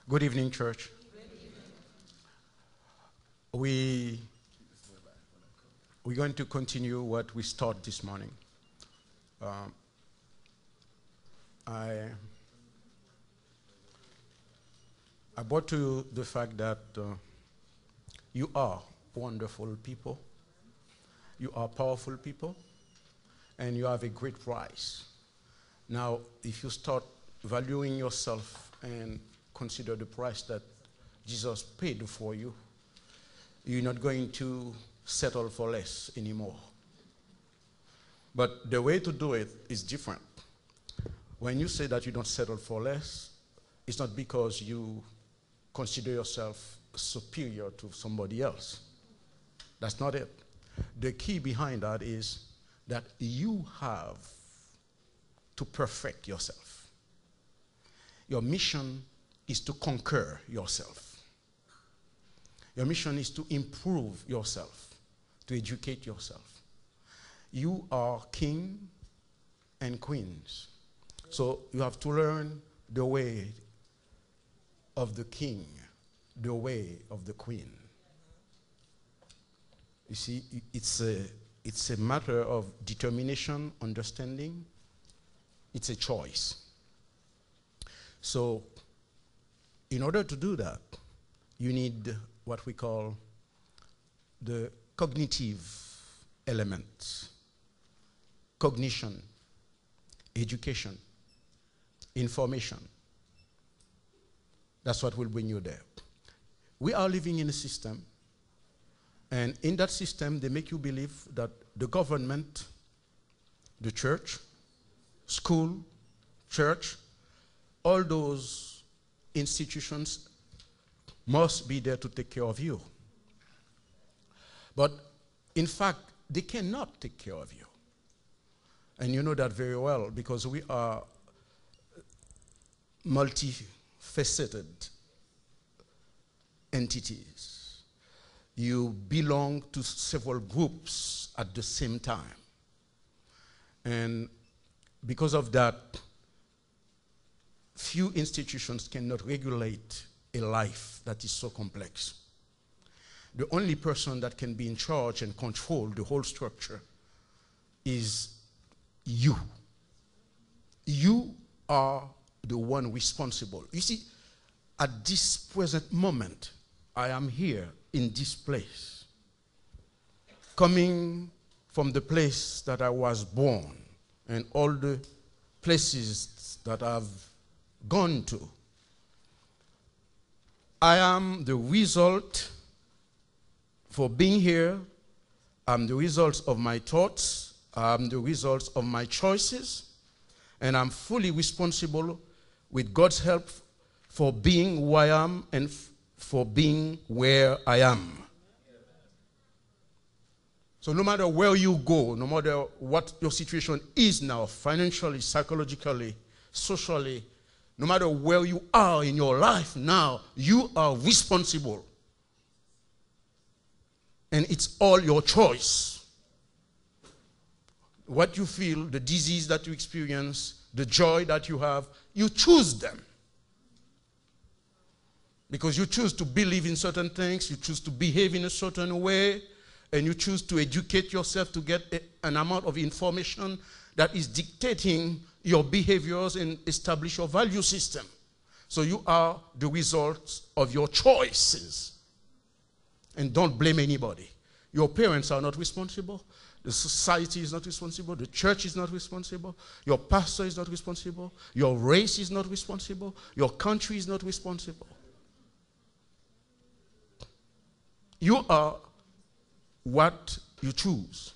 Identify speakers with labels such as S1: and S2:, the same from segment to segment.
S1: Good evening, church. We're going to continue what we started this morning. I brought to you the fact that you are wonderful people, you are powerful people, and you have a great price. Now, if you start valuing yourself and consider the price that Jesus paid for you, you're not going to settle for less anymore. But the way to do it is different. When you say that you don't settle for less, it's not because you consider yourself superior to somebody else. That's not it. The key behind that is that you have to perfect yourself. Your mission is to conquer yourself. Your mission is to improve yourself, to educate yourself. You are king and queens. So you have to learn the way of the king, the way of the queen. You see, it's a matter of determination, understanding. It's a choice. So in order to do that, you need what we call the cognitive elements: cognition, education, information. That's what will bring you there. We are living in a system, and in that system, they make you believe that the government, the church, school, church, all those institutions must be there to take care of you. But in fact, they cannot take care of you. And you know that very well, because we are multifaceted entities. You belong to several groups at the same time. And because of that, few institutions cannot regulate a life that is so complex. The only person that can be in charge and control the whole structure is you. You are the one responsible. You see, at this present moment, I am here in this place, coming from the place that I was born and all the places that I've gone to. I am the result for being here. I'm the result of my thoughts. I'm the result of my choices. And I'm fully responsible, with God's help, for being who I am and for being where I am. So no matter where you go, no matter what your situation is now, financially, psychologically, socially, no matter where you are in your life now, you are responsible. And it's all your choice. What you feel, the disease that you experience, the joy that you have, you choose them. Because you choose to believe in certain things, you choose to behave in a certain way, and you choose to educate yourself to get an amount of information that is dictating your behaviors and establish your value system. So you are the result of your choices. And don't blame anybody. Your parents are not responsible. The society is not responsible. The church is not responsible. Your pastor is not responsible. Your race is not responsible. Your country is not responsible. You are what you choose.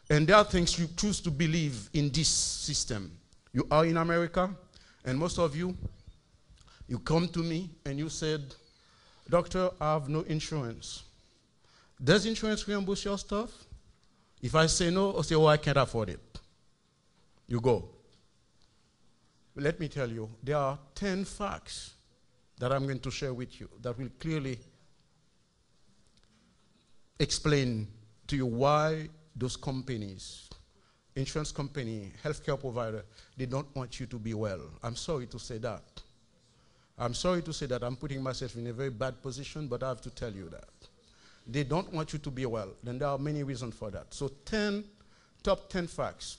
S1: And there are things you choose to believe in this system. You are in America, and most of you, you come to me and you said, "Doctor, I have no insurance. Does insurance reimburse your stuff?" If I say no, I'll say, "Oh, I can't afford it." You go. Let me tell you, there are 10 facts that I'm going to share with you that will clearly explain to you why those companies, insurance company, healthcare provider, they don't want you to be well. I'm sorry to say that. I'm sorry to say that I'm putting myself in a very bad position, but I have to tell you that. They don't want you to be well. Then there are many reasons for that. So top 10 facts.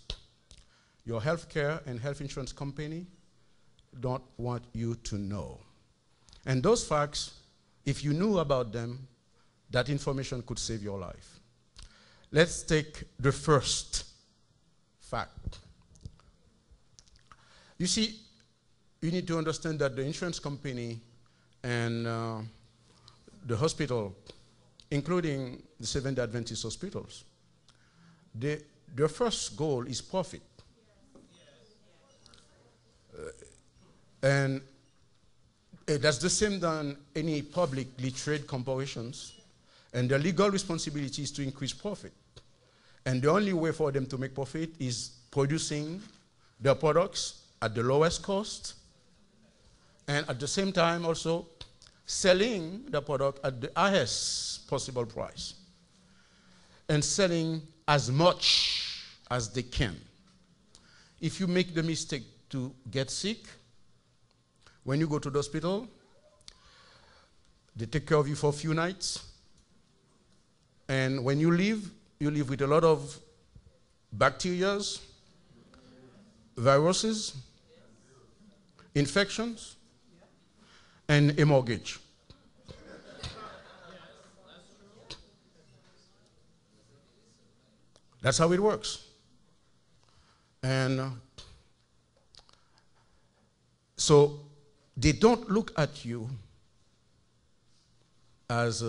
S1: Your healthcare and health insurance company don't want you to know. And those facts, if you knew about them, that information could save your life. Let's take the first fact. You see, you need to understand that the insurance company and the hospital, including the Seventh-day Adventist hospitals, their first goal is profit. And that's the same than any publicly traded corporations. And their legal responsibility is to increase profit. And the only way for them to make profit is producing their products at the lowest cost, and at the same time also selling the product at the highest possible price, and selling as much as they can. If you make the mistake to get sick, when you go to the hospital, they take care of you for a few nights, and when you leave with a lot of bacteria, viruses, infections, and a mortgage. That's how it works. And so they don't look at you as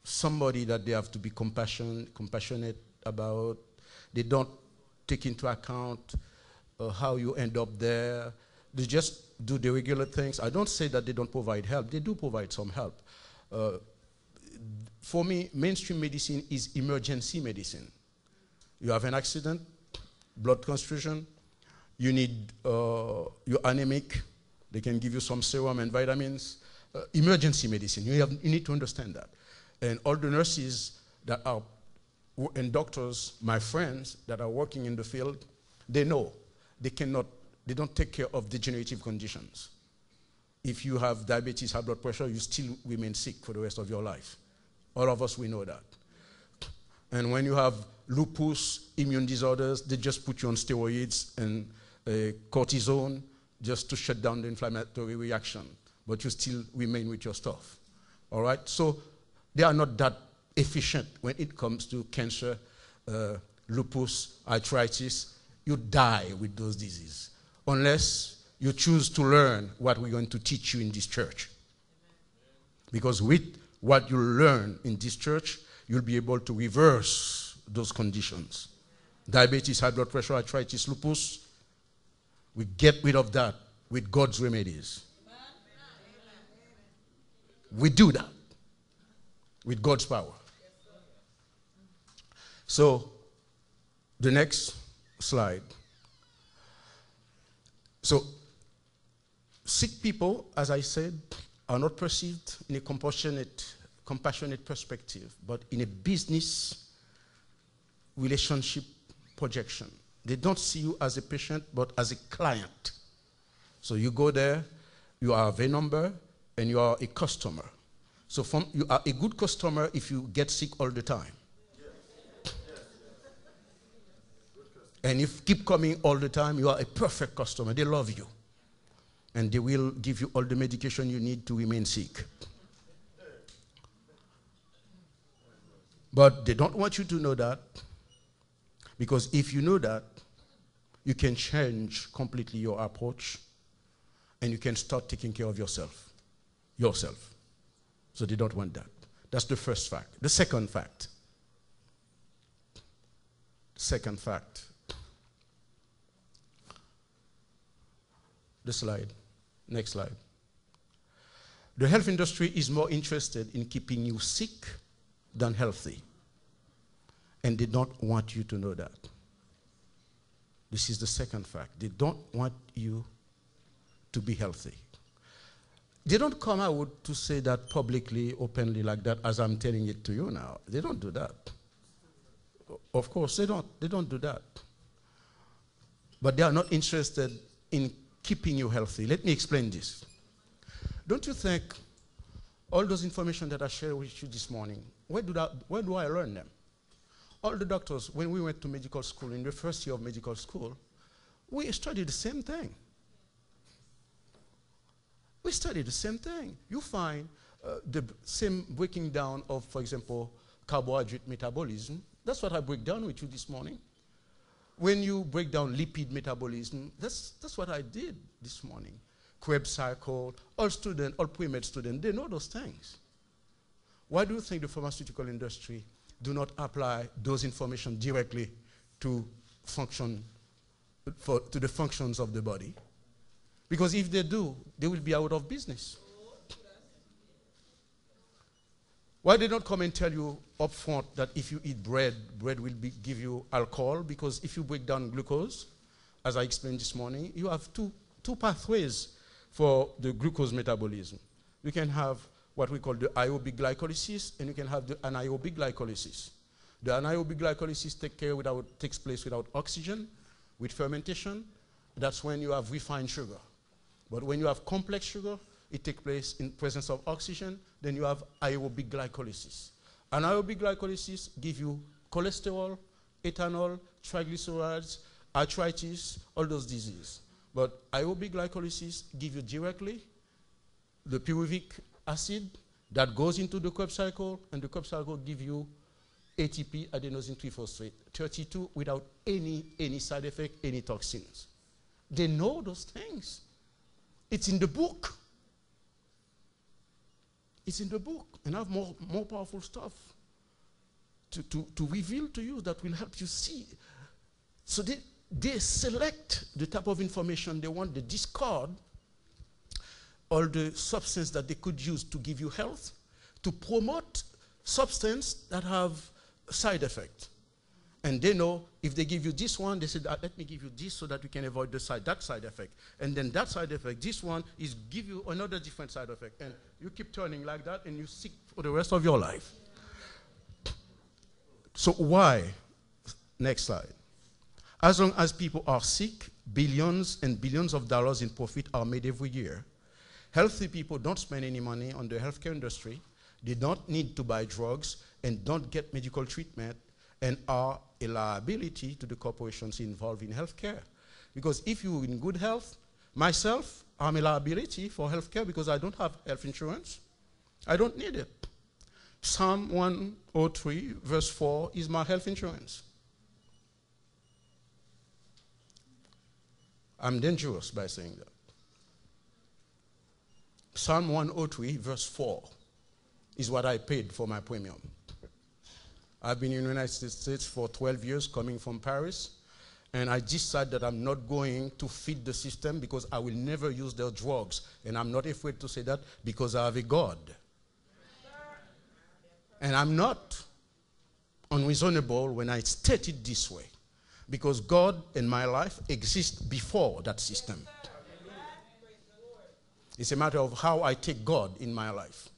S1: somebody that they have to be compassionate about. They don't take into account how you end up there. They just do the regular things. I don't say that they don't provide help. They do provide some help. For me, mainstream medicine is emergency medicine. You have an accident, blood transfusion, you need, you're anemic, they can give you some serum and vitamins. Emergency medicine, you need to understand that. And all the nurses that are, and doctors, my friends that are working in the field, they know they don't take care of degenerative conditions. If you have diabetes, high blood pressure, you still remain sick for the rest of your life. All of us, we know that. And when you have lupus, immune disorders, they just put you on steroids and cortisone just to shut down the inflammatory reaction. But you still remain with your stuff. All right? So they are not that efficient when it comes to cancer, lupus, arthritis. You die with those diseases unless you choose to learn what we're going to teach you in this church. Because with what you learn in this church, you'll be able to reverse those conditions. Diabetes, high blood pressure, arthritis, lupus, we get rid of that with God's remedies. We do that with God's power. So, the next slide. So, sick people, as I said, are not perceived in a compassionate perspective, but in a business relationship projection. They don't see you as a patient, but as a client. So you go there, you are a V number, and you are a customer. So you are a good customer if you get sick all the time. And if you keep coming all the time, you are a perfect customer. They love you. And they will give you all the medication you need to remain sick. But they don't want you to know that, because if you know that, you can change completely your approach and you can start taking care of yourself. So they don't want that. That's the first fact. The second fact. The slide. Next slide. The health industry is more interested in keeping you sick than healthy. And they don't want you to know that. This is the second fact. They don't want you to be healthy. They don't come out to say that publicly, openly like that, as I'm telling it to you now. They don't do that. Of course, they don't do that. But they are not interested in keeping you healthy. Let me explain this. Don't you think all those information that I shared with you this morning, where do I learn them? All the doctors, when we went to medical school, in the first year of medical school, we studied the same thing. We studied the same thing. You find the same breaking down of, for example, carbohydrate metabolism. That's what I break down with you this morning. When you break down lipid metabolism, that's what I did this morning. Krebs cycle, all students, all pre-med students, they know those things. Why do you think the pharmaceutical industry do not apply those information directly to the functions of the body? Because if they do, they will be out of business. Why they don't come and tell you up front that if you eat bread, bread will give you alcohol? Because if you break down glucose, as I explained this morning, you have two pathways for the glucose metabolism. You can have what we call the aerobic glycolysis, and you can have the anaerobic glycolysis. The anaerobic glycolysis takes place without oxygen, with fermentation. That's when you have refined sugar. But when you have complex sugar, it takes place in presence of oxygen, then you have aerobic glycolysis. Anaerobic glycolysis gives you cholesterol, ethanol, triglycerides, arthritis, all those diseases. But aerobic glycolysis gives you directly the pyruvic acid that goes into the Krebs cycle, and the Krebs cycle gives you ATP, adenosine triphosphate, 32, without any side effect, any toxins. They know those things. It's in the book. It's in the book, and I have more powerful stuff to reveal to you that will help you see. So they select the type of information they want. They discard all the substance that they could use to give you health, to promote substance that have side effect. And they know if they give you this one, they said, let me give you this so that we can avoid that side effect. And then that side effect, this one is give you another different side effect. And you keep turning like that, and you sick for the rest of your life. So why? Next slide. As long as people are sick, billions and billions of dollars in profit are made every year. Healthy people don't spend any money on the healthcare industry. They don't need to buy drugs and don't get medical treatment, and are a liability to the corporations involved in healthcare. Because if you're in good health, myself, I'm a liability for healthcare because I don't have health insurance. I don't need it. Psalm 103, verse 4 is my health insurance. I'm dangerous by saying that. Psalm 103, verse 4 is what I paid for my premium. I've been in the United States for 12 years, coming from Paris, and I decided that I'm not going to feed the system because I will never use their drugs. And I'm not afraid to say that because I have a God. And I'm not unreasonable when I state it this way, because God in my life exists before that system. It's a matter of how I take God in my life.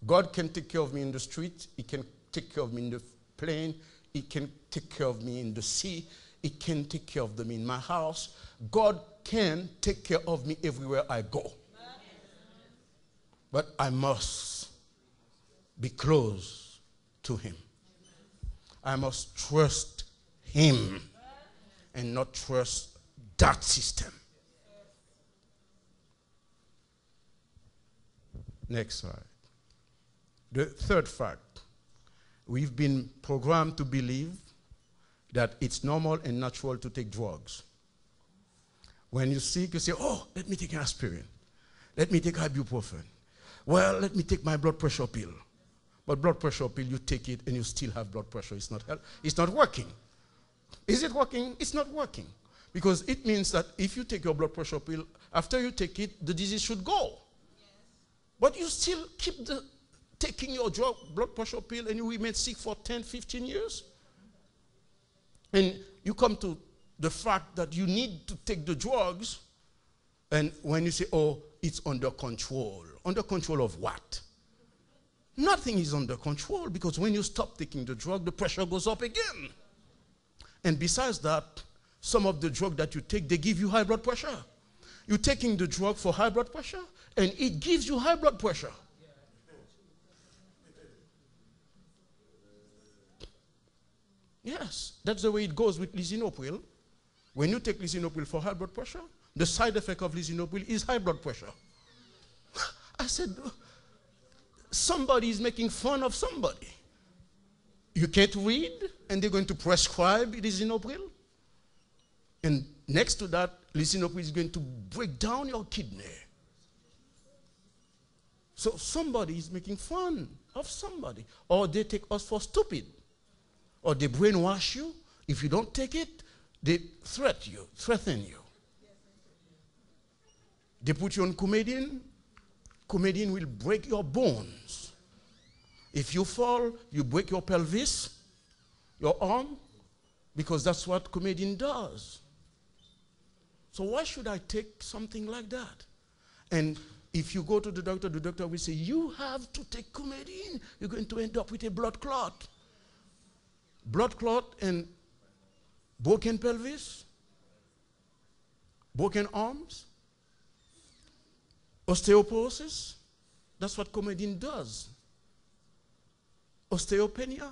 S1: God can take care of me in the street. He can take care of me in the plane. He can take care of me in the sea. He can take care of me in my house. God can take care of me everywhere I go. But I must be close to him. I must trust him and not trust that system. Next slide. The third fact. We've been programmed to believe that it's normal and natural to take drugs. When you're sick, you say, oh, let me take an aspirin. Let me take ibuprofen. Well, let me take my blood pressure pill. But blood pressure pill, you take it and you still have blood pressure. It's not working. Is it working? It's not working. Because it means that if you take your blood pressure pill, after you take it, the disease should go. Yes. But you still keep taking your blood pressure pill and you remain sick for 10, 15 years. And you come to the fact that you need to take the drugs, and when you say, oh, it's under control. Under control of what? Nothing is under control, because when you stop taking the drug, the pressure goes up again. And besides that, some of the drug that you take, they give you high blood pressure. You're taking the drug for high blood pressure, And it gives you high blood pressure. Yes, that's the way it goes with lisinopril. When you take lisinopril for high blood pressure, the side effect of lisinopril is high blood pressure. I said, somebody is making fun of somebody. You can't read, and they're going to prescribe lisinopril. And next to that, lisinopril is going to break down your kidney. So somebody is making fun of somebody. Or they take us for stupid. Or they brainwash you. If you don't take it, they threaten you. They put you on comedian. Comedian will break your bones. If you fall, you break your pelvis, your arm, because that's what comedian does. So why should I take something like that? And if you go to the doctor will say, you have to take comedian. You're going to end up with a blood clot. Blood clot and broken pelvis, broken arms, osteoporosis. That's what comedian does. Osteopenia.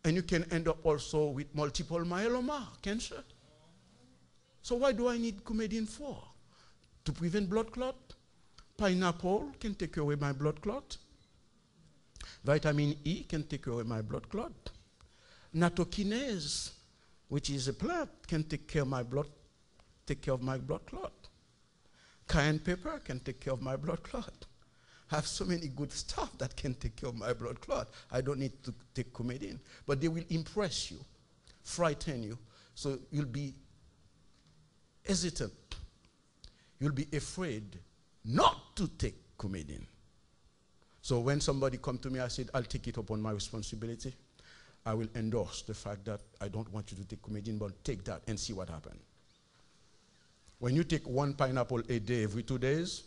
S1: And you can end up also with multiple myeloma, cancer. So why do I need comedian for? To prevent blood clot? Pineapple can take away my blood clot. Vitamin E can take away my blood clot. Nattokinase, which is a plant, can take care of my blood clot. Cayenne pepper can take care of my blood clot. I have so many good stuff that can take care of my blood clot. I don't need to take comedian. But they will impress you, frighten you. So you'll be hesitant. You'll be afraid not to take comedian. So when somebody come to me, I said, I'll take it upon my responsibility. I will endorse the fact that I don't want you to take comedian, but take that and see what happens. When you take one pineapple a day every 2 days,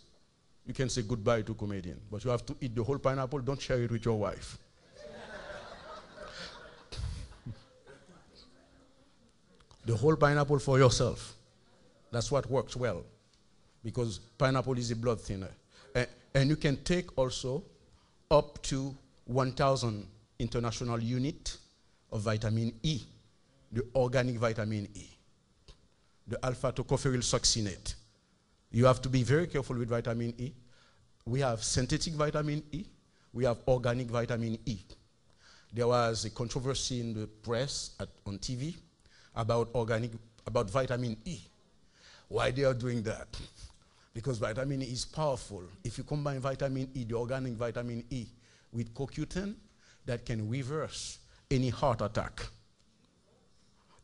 S1: you can say goodbye to comedian. But you have to eat the whole pineapple. Don't share it with your wife. The whole pineapple for yourself. That's what works well. Because pineapple is a blood thinner. And you can take also up to 1,000 international unit of vitamin E, the organic vitamin E, the alpha-tocopherol succinate. You have to be very careful with vitamin E. We have synthetic vitamin E. We have organic vitamin E. There was a controversy in the press on TV about vitamin E. Why they are doing that? Because vitamin E is powerful. If you combine vitamin E, the organic vitamin E, with CoQ10, that can reverse any heart attack.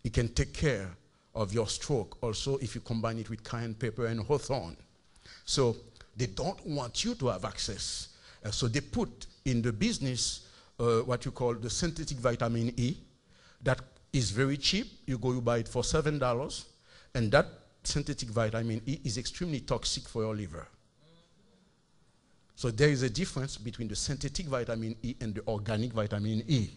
S1: It can take care of your stroke also if you combine it with cayenne pepper and hawthorn. So they don't want you to have access. So they put in the business what you call the synthetic vitamin E. That is very cheap. You buy it for $7. And that synthetic vitamin E is extremely toxic for your liver. So there is a difference between the synthetic vitamin E and the organic vitamin E.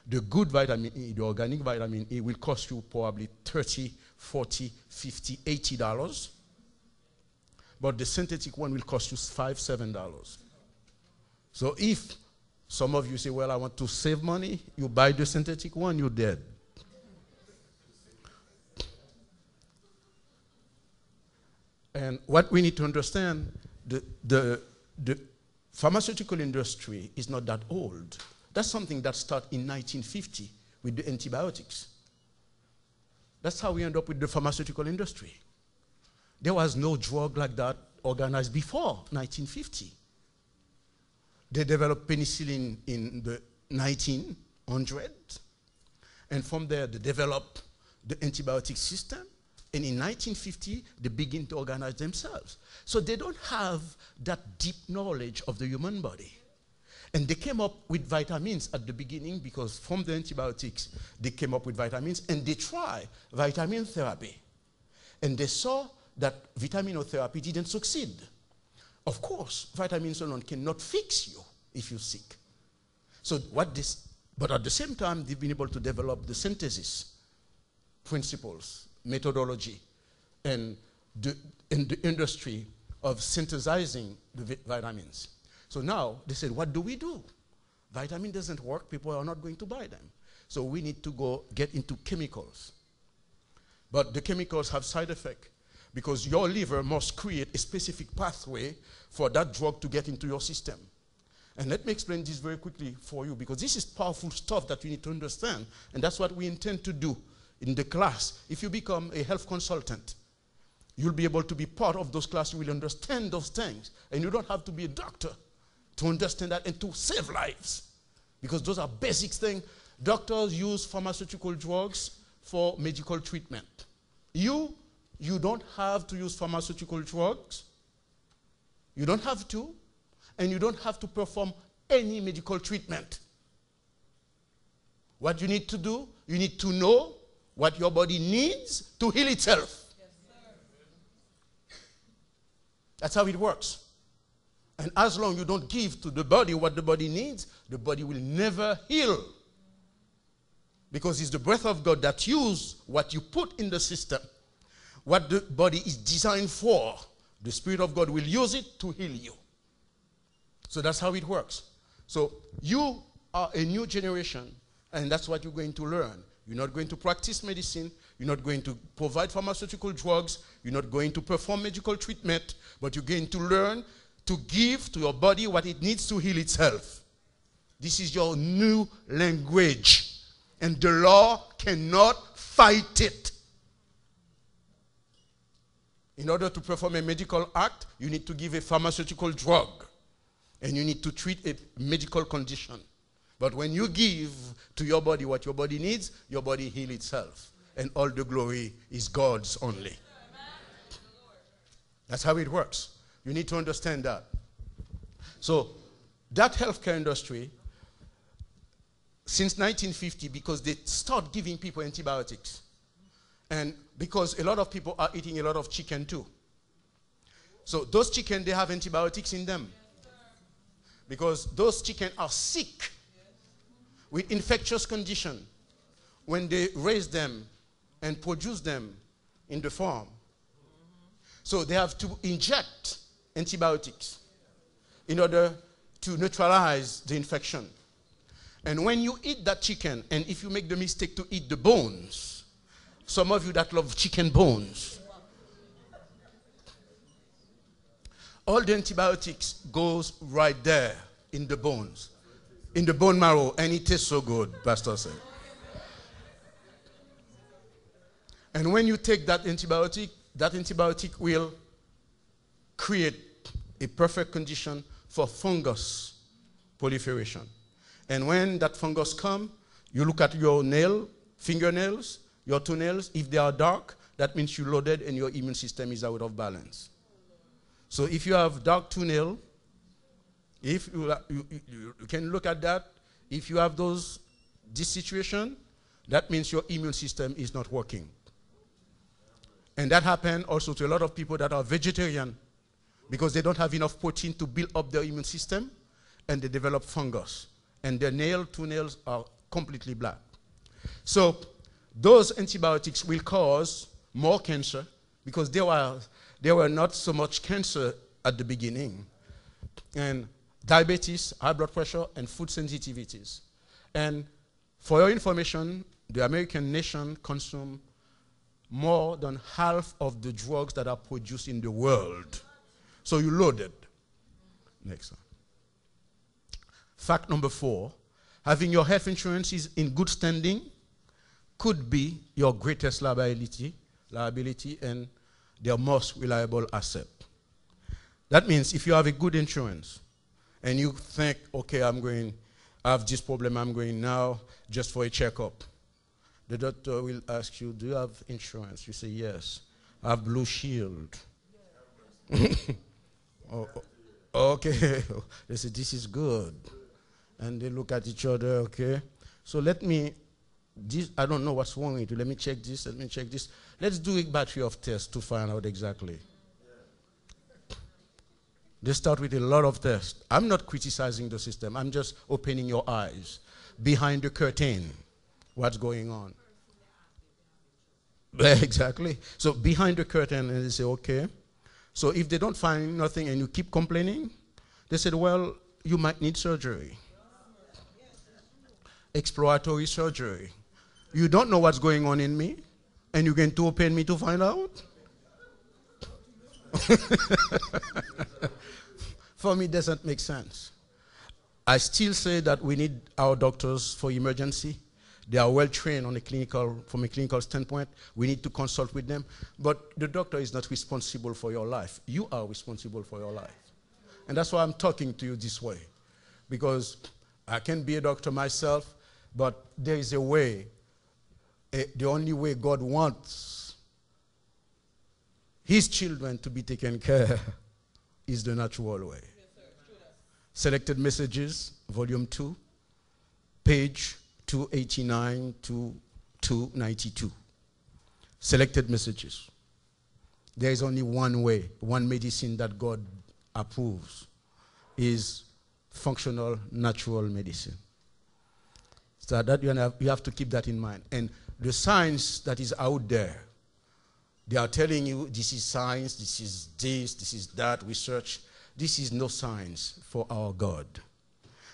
S1: The good vitamin E, the organic vitamin E, will cost you probably $30, $40, $50, $80. But the synthetic one will cost you $5, $7. So if some of you say, well, I want to save money, you buy the synthetic one, you're dead. And what we need to understand, the pharmaceutical industry is not that old. That's something that started in 1950 with the antibiotics. That's how we end up with the pharmaceutical industry. There was no drug like that organized before 1950. They developed penicillin in the 1900s. And from there, they developed the antibiotic system. And in 1950, they begin to organize themselves. So they don't have that deep knowledge of the human body. And they came up with vitamins at the beginning because from the antibiotics, they came up with vitamins and they tried vitamin therapy. And they saw that vitaminotherapi didn't succeed. Of course, vitamins alone cannot fix you if you're sick. So but at the same time, they've been able to develop the synthesis principles, methodology, and the industry of synthesizing the vitamins. So now they said, what do we do? Vitamin doesn't work, people are not going to buy them. So we need to go get into chemicals. But the chemicals have side effects because your liver must create a specific pathway for that drug to get into your system. And let me explain this very quickly for you because this is powerful stuff that you need to understand. And that's what we intend to do in the class. If you become a health consultant, you'll be able to be part of those classes. You will understand those things. And you don't have to be a doctor to understand that and to save lives. Because those are basic things. Doctors use pharmaceutical drugs for medical treatment. You don't have to use pharmaceutical drugs. You don't have to. And you don't have to perform any medical treatment. What you need to do, you need to know what your body needs to heal itself. Yes, sir. That's how it works. And as long as you don't give to the body what the body needs, the body will never heal. Because it's the breath of God that uses what you put in the system. What the body is designed for, the Spirit of God will use it to heal you. So that's how it works. So you are a new generation, and that's what you're going to learn. You're not going to practice medicine. You're not going to provide pharmaceutical drugs. You're not going to perform medical treatment, but you're going to learn to give to your body what it needs to heal itself. This is your new language, and the law cannot fight it. In order to perform a medical act, you need to give a pharmaceutical drug. And you need to treat a medical condition. But when you give to your body what your body needs, your body heals itself. And all the glory is God's only. That's how it works. You need to understand that. So that healthcare industry, since 1950, because they start giving people antibiotics. And because a lot of people are eating a lot of chicken too. So those chicken, they have antibiotics in them. Because those chicken are sick with infectious condition when they raise them and produce them in the farm. So they have to inject antibiotics in order to neutralize the infection. And when you eat that chicken, and if you make the mistake to eat the bones, some of you that love chicken bones, all the antibiotics goes right there in the bones, in the bone marrow, and it tastes so good, Pastor said. And when you take that antibiotic will create a perfect condition for fungus proliferation. And when that fungus comes, you look at your fingernails, your toenails. If they are dark, that means you're loaded and your immune system is out of balance. So if you have dark toenail, if you can look at that, if you have this situation, that means your immune system is not working. And that happens also to a lot of people that are vegetarian because they don't have enough protein to build up their immune system, and they develop fungus. And their toenails are completely black. So those antibiotics will cause more cancer because there were not so much cancer at the beginning. And diabetes, high blood pressure, and food sensitivities. And for your information, the American nation consumes more than half of the drugs that are produced in the world. So you're loaded. Next one. Fact number 4, having your health insurance is in good standing could be your greatest liability and their most reliable asset. That means if you have a good insurance and you think, okay, I have this problem, I'm going now just for a checkup. The doctor will ask you, do you have insurance? You say, yes. I have Blue Shield. Okay. They say, this is good. And they look at each other, okay. So I don't know what's wrong with you. Let me check this. Let's do a battery of tests to find out exactly. They start with a lot of tests. I'm not criticizing the system. I'm just opening your eyes. Behind the curtain, what's going on? Exactly. So behind the curtain, and they say, okay, So if they don't find nothing and you keep complaining, they said, well, you might need surgery. Exploratory surgery. You don't know what's going on in me, and you're going to open me to find out? For me, it doesn't make sense. I still say that we need our doctors for emergency. They are well trained on from a clinical standpoint. We need to consult with them. But the doctor is not responsible for your life. You are responsible for your life. And that's why I'm talking to you this way. Because I can be a doctor myself, but there is a way, the only way God wants his children to be taken care is the natural way. Selected Messages, Volume 2, page 289 to 292. Selected Messages. There is only one way, one medicine that God approves is functional natural medicine. So that you have to keep that in mind. And the science that is out there, they are telling you this is science, this is that, research. This is no science for our God.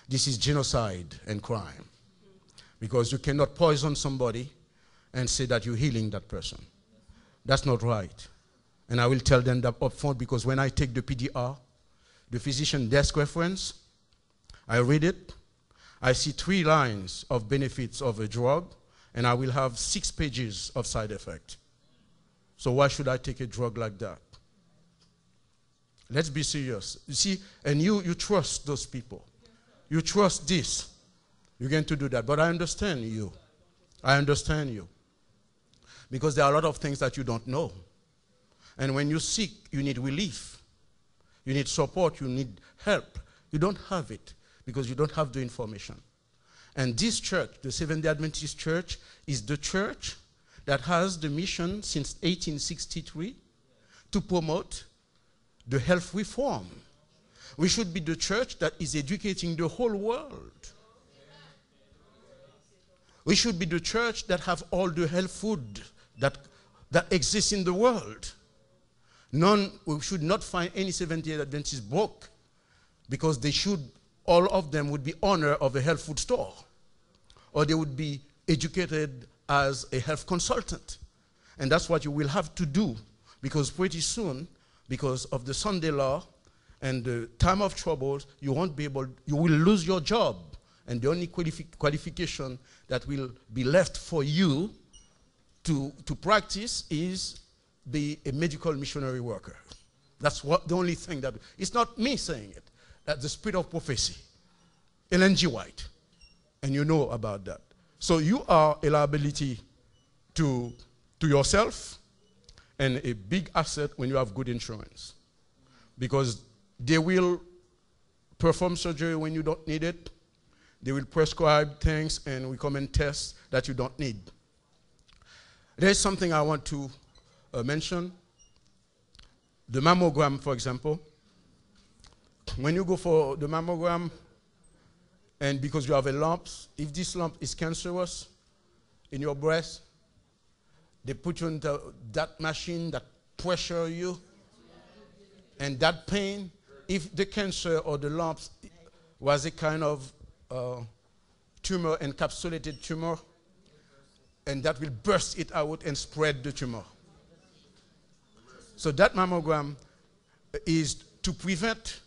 S1: This is genocide and crime. Because you cannot poison somebody and say that you're healing that person. That's not right. And I will tell them that up front, because when I take the PDR, the physician desk reference, I read it, I see 3 lines of benefits of a drug, and I will have 6 pages of side effect. So why should I take a drug like that? Let's be serious. You see, and you trust those people. You trust this. You're going to do that. But I understand you. I understand you. Because there are a lot of things that you don't know. And when you seek, you need relief. You need support. You need help. You don't have it because you don't have the information. And this church, the Seventh-day Adventist Church, is the church that has the mission since 1863 to promote the health reform. We should be the church that is educating the whole world. We should be the church that have all the health food that exists in the world. We should not find any Seventh-day Adventist book, because all of them would be owner of a health food store, or they would be educated as a health consultant. And that's what you will have to do, because pretty soon, because of the Sunday law and the time of troubles, you will lose your job. And the only qualification that will be left for you to practice is be a medical missionary worker. That's the only thing that, it's not me saying it, that's the spirit of prophecy. Ellen G. White. And you know about that. So you are a liability to yourself, and a big asset when you have good insurance. Because they will perform surgery when you don't need it. They will prescribe things and recommend tests that you don't need. There's something I want to mention. The mammogram, for example. When you go for the mammogram, and because you have a lump, if this lump is cancerous in your breast, they put you into that machine that pressure you, and that pain, if the cancer or the lumps was a kind of tumor, encapsulated tumor, and that will burst it out and spread the tumor. So that mammogram is to prevent,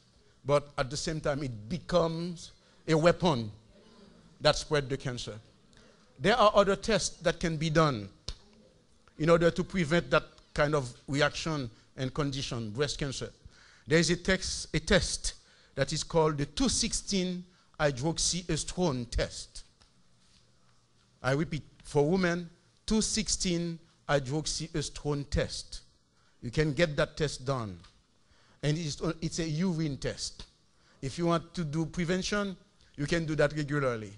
S1: but at the same time it becomes a weapon that spread the cancer. There are other tests that can be done in order to prevent that kind of reaction and condition, breast cancer. There is a test that is called the 2,16-hydroxyestrone test. I repeat, for women, 2,16-hydroxyestrone test. You can get that test done. And it's a urine test. If you want to do prevention, you can do that regularly.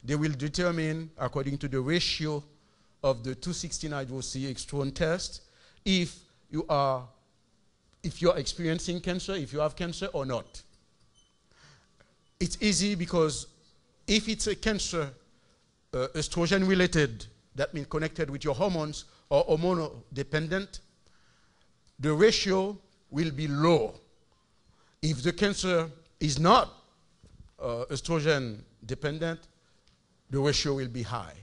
S1: They will determine, according to the ratio of the 2,16-hydroxyestrone test, if you are experiencing cancer, if you have cancer or not. It's easy because if it's a cancer, estrogen related, that means connected with your hormones or hormonal dependent, the ratio will be low. If the cancer is not estrogen dependent, the ratio will be high.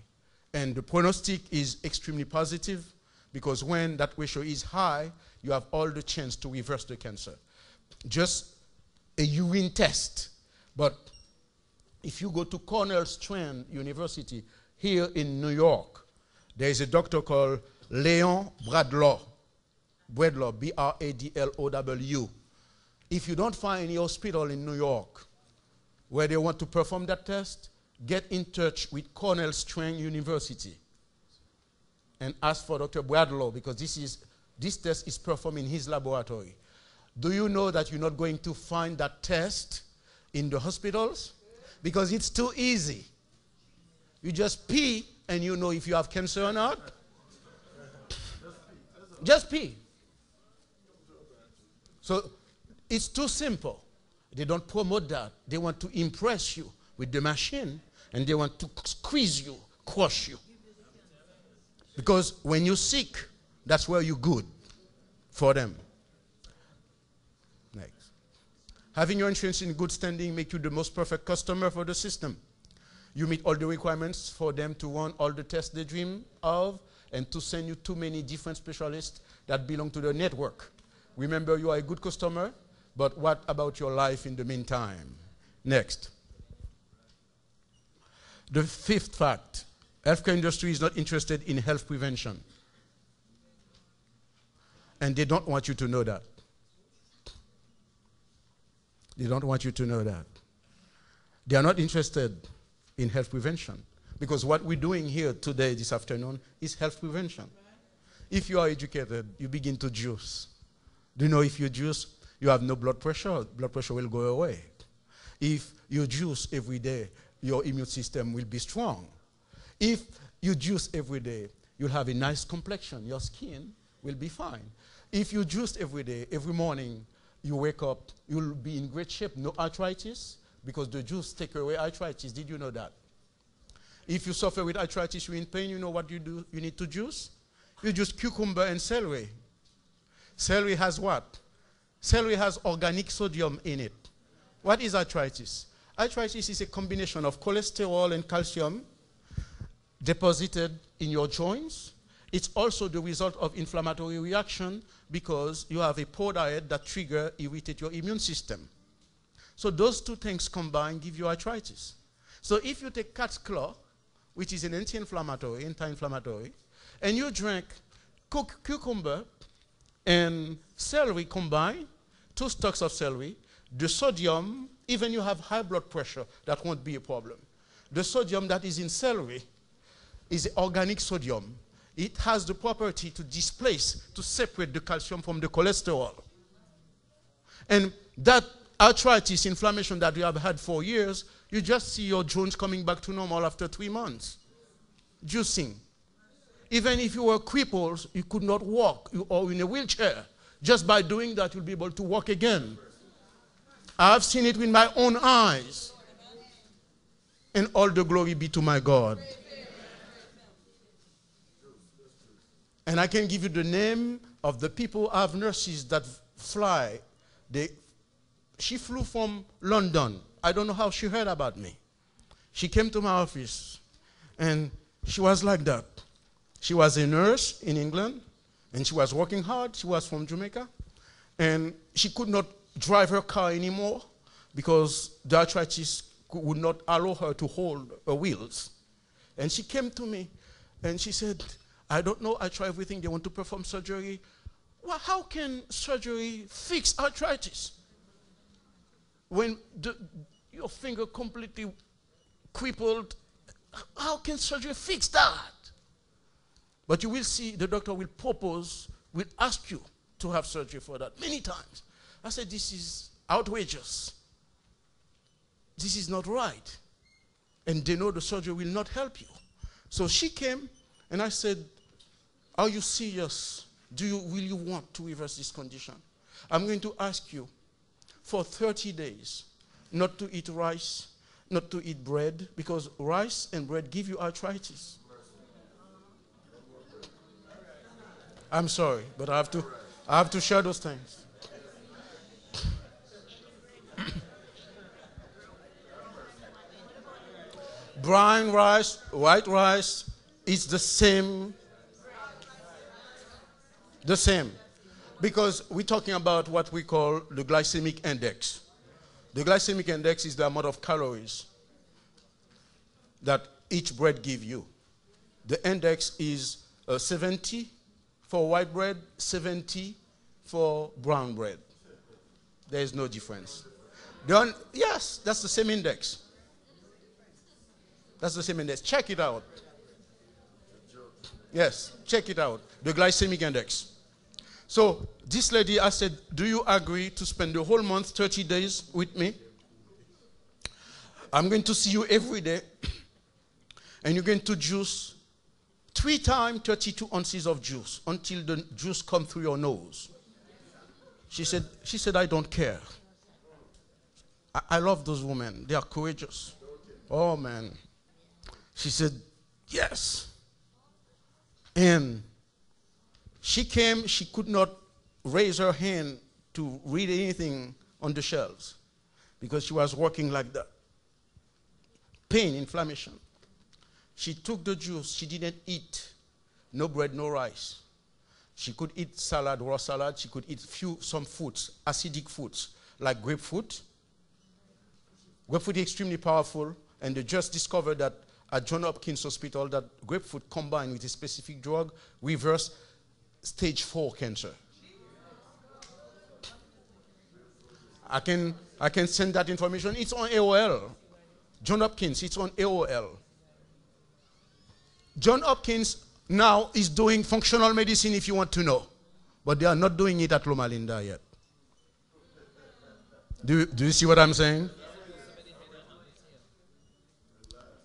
S1: And the prognostic is extremely positive because when that ratio is high, you have all the chance to reverse the cancer. Just a urine test. But if you go to Kenor University here in New York, there is a doctor called Leon Bradlow, B-R-A-D-L-O-W. If you don't find any hospital in New York where they want to perform that test, get in touch with Kenor University and ask for Dr. Bradlow because this test is performed in his laboratory. Do you know that you're not going to find that test in the hospitals? Because it's too easy. You just pee and you know if you have cancer or not. Just pee. So it's too simple. They don't promote that. They want to impress you with the machine and they want to squeeze you, crush you. Because when you're sick, that's where you're good for them. Next. Having your insurance in good standing makes you the most perfect customer for the system. You meet all the requirements for them to run all the tests they dream of and to send you too many different specialists that belong to the network. Remember, you are a good customer, but what about your life in the meantime? Next. The fifth fact, healthcare industry is not interested in health prevention. And they don't want you to know that. They don't want you to know that. They are not interested in health prevention. Because what we're doing here today, this afternoon, is health prevention. If you are educated, you begin to juice. Do you know if you juice, you have no blood pressure will go away. If you juice every day, your immune system will be strong. If you juice every day, you'll have a nice complexion. Your skin will be fine. If you juice every day, every morning, you wake up, you'll be in great shape, no arthritis, because the juice takes away arthritis. Did you know that? If you suffer with arthritis, you're in pain, you know what you do? You need to juice. You juice cucumber and celery. Celery has what? Celery has organic sodium in it. What is arthritis? Arthritis is a combination of cholesterol and calcium deposited in your joints. It's also the result of inflammatory reaction because you have a poor diet that irritate your immune system. So those two things combined give you arthritis. So if you take cat's claw, which is an anti-inflammatory, and you drink cucumber and celery combined, 2 stalks of celery, the sodium, even you have high blood pressure, that won't be a problem. The sodium that is in celery is organic sodium. It has the property to displace, to separate the calcium from the cholesterol. And that arthritis, inflammation that you have had for years, you just see your joints coming back to normal after 3 months. Juicing. Even if you were crippled, you could not walk, or in a wheelchair. Just by doing that, you'll be able to walk again. I've seen it with my own eyes. And all the glory be to my God. And I can give you the name of the people, I have nurses that fly. She flew from London. I don't know how she heard about me. She came to my office, and she was like that. She was a nurse in England, and she was working hard. She was from Jamaica, and she could not drive her car anymore because the arthritis would not allow her to hold her wheels. And she came to me, and she said, I don't know, I try everything. They want to perform surgery. Well, how can surgery fix arthritis? When your finger completely crippled, how can surgery fix that? But you will see the doctor will ask you to have surgery for that many times. I said, this is outrageous. This is not right. And they know the surgery will not help you. So she came, and I said, are you serious? Will you want to reverse this condition? I'm going to ask you for 30 days not to eat rice, not to eat bread, because rice and bread give you arthritis. I'm sorry, but I have to share those things. brown rice, white rice, it's the same. The same. Because we're talking about what we call the glycemic index. The glycemic index is the amount of calories that each bread gives you. The index is 70 for white bread, 70 for brown bread. There is no difference. Yes, that's the same index. That's the same index. Check it out. Yes, check it out. The glycemic index. So this lady, I said, do you agree to spend the whole month, 30 days with me? I'm going to see you every day. And you're going to juice 3 times 32 ounces of juice until the juice comes through your nose. She said, I don't care. I love those women. They are courageous. Oh, man. She said, yes. And she came, she could not raise her hand to read anything on the shelves because she was working like that. Pain, inflammation. She took the juice. She didn't eat. No bread, no rice. She could eat salad, raw salad. She could eat some foods, acidic foods, like grapefruit. Grapefruit is extremely powerful, and they just discovered that at Johns Hopkins Hospital that grapefruit combined with a specific drug reverse stage 4 cancer. I can send that information. It's on AOL. Johns Hopkins, it's on AOL. Johns Hopkins now is doing functional medicine if you want to know. But they are not doing it at Loma Linda yet. Do you see what I'm saying?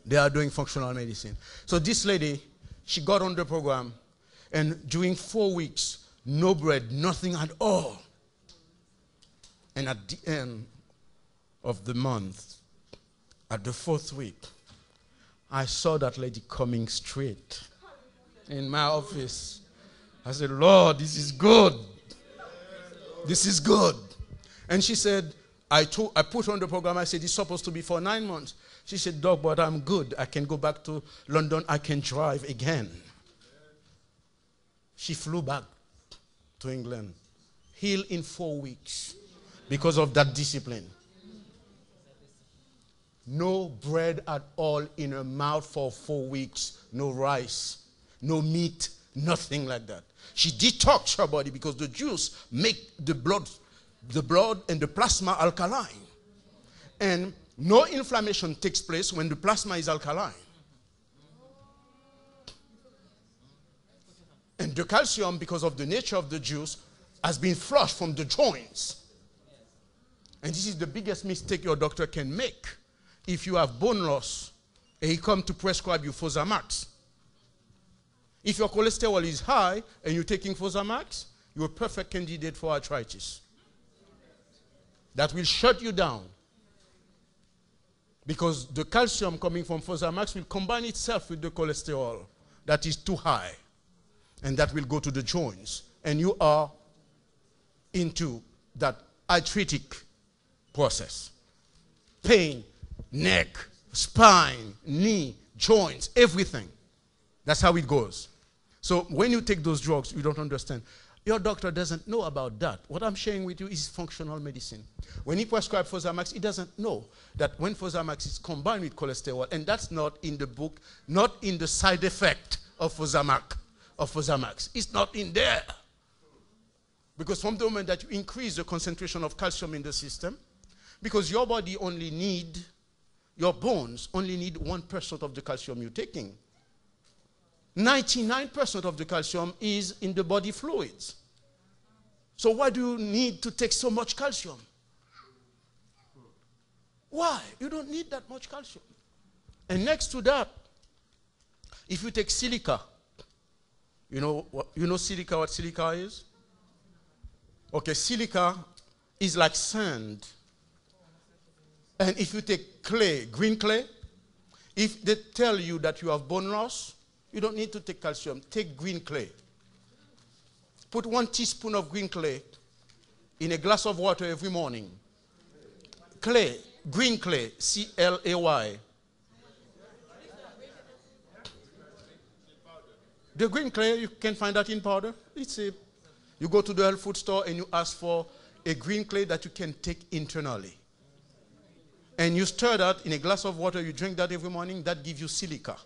S1: They are doing functional medicine. So this lady, she got on the program, and during 4 weeks, no bread, nothing at all. And at the end of the month, at the 4th week, I saw that lady coming straight in my office. I said, Lord, this is good. This is good. And she said, I put her on the program. I said, it's supposed to be for 9 months. She said, Doc, but I'm good. I can go back to London. I can drive again. She flew back to England, healed in 4 weeks because of that discipline. No bread at all in her mouth for 4 weeks. No rice, no meat, nothing like that. She detoxed her body because the juice make the blood and the plasma alkaline. And no inflammation takes place when the plasma is alkaline. And the calcium, because of the nature of the juice, has been flushed from the joints. And this is the biggest mistake your doctor can make. If you have bone loss and he comes to prescribe you Fosamax, if your cholesterol is high and you're taking Fosamax, you're a perfect candidate for arthritis. That will shut you down. Because the calcium coming from Fosamax will combine itself with the cholesterol that is too high. And that will go to the joints. And you are into that arthritic process. Pain, neck, spine, knee, joints, everything. That's how it goes. So when you take those drugs, you don't understand. Your doctor doesn't know about that. What I'm sharing with you is functional medicine. When he prescribes Fosamax, he doesn't know that when Fosamax is combined with cholesterol, and that's not in the book, not in the side effect of Fosamax. It's not in there. Because from the moment that you increase the concentration of calcium in the system, because your body only need, your bones only need 1% of the calcium you're taking. 99% of the calcium is in the body fluids. So why do you need to take so much calcium? Why? You don't need that much calcium. And next to that, if you take silica, you know silica, what silica is? Okay, silica is like sand. And if you take clay, green clay, if they tell you that you have bone loss, you don't need to take calcium. Take green clay. Put 1 teaspoon of green clay in a glass of water every morning. Clay, green clay, C-L-A-Y. The green clay, you can find that in powder. You go to the health food store and you ask for a green clay that you can take internally. And you stir that in a glass of water, you drink that every morning, that gives you silica.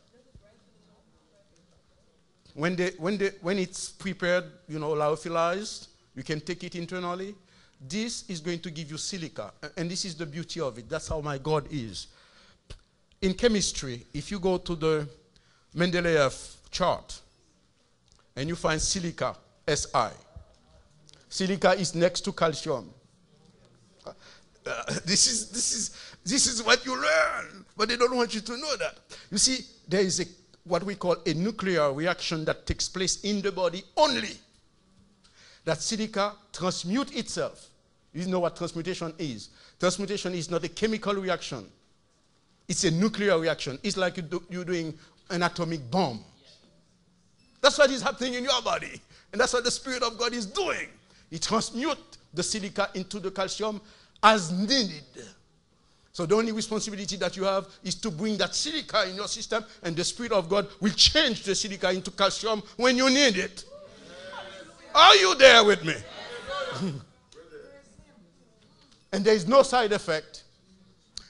S1: When it's prepared, lyophilized, you can take it internally. This is going to give you silica. And this is the beauty of it. That's how my God is. In chemistry, if you go to the Mendeleev chart and you find silica, Si. Silica is next to calcium. This is what you learn, but they don't want you to know that. You see, there is what we call a nuclear reaction that takes place in the body only. That silica transmutes itself. You know what transmutation is. Transmutation is not a chemical reaction. It's a nuclear reaction. It's like you're doing an atomic bomb. That's what is happening in your body. And that's what the Spirit of God is doing. He transmutes the silica into the calcium as needed. So the only responsibility that you have is to bring that silica in your system, and the Spirit of God will change the silica into calcium when you need it. Are you there with me? And there is no side effect.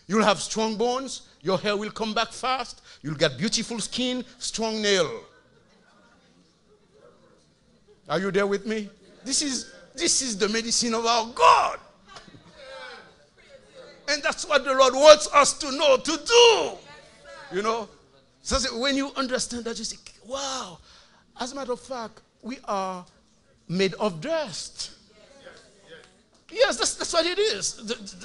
S1: You'll have strong bones. Your hair will come back fast. You'll get beautiful skin, strong nail. Are you there with me? This is the medicine of our God. And that's what the Lord wants us to know, to do. So when you understand that, you say, wow. As a matter of fact, we are made of dust. Yes, that's what it is.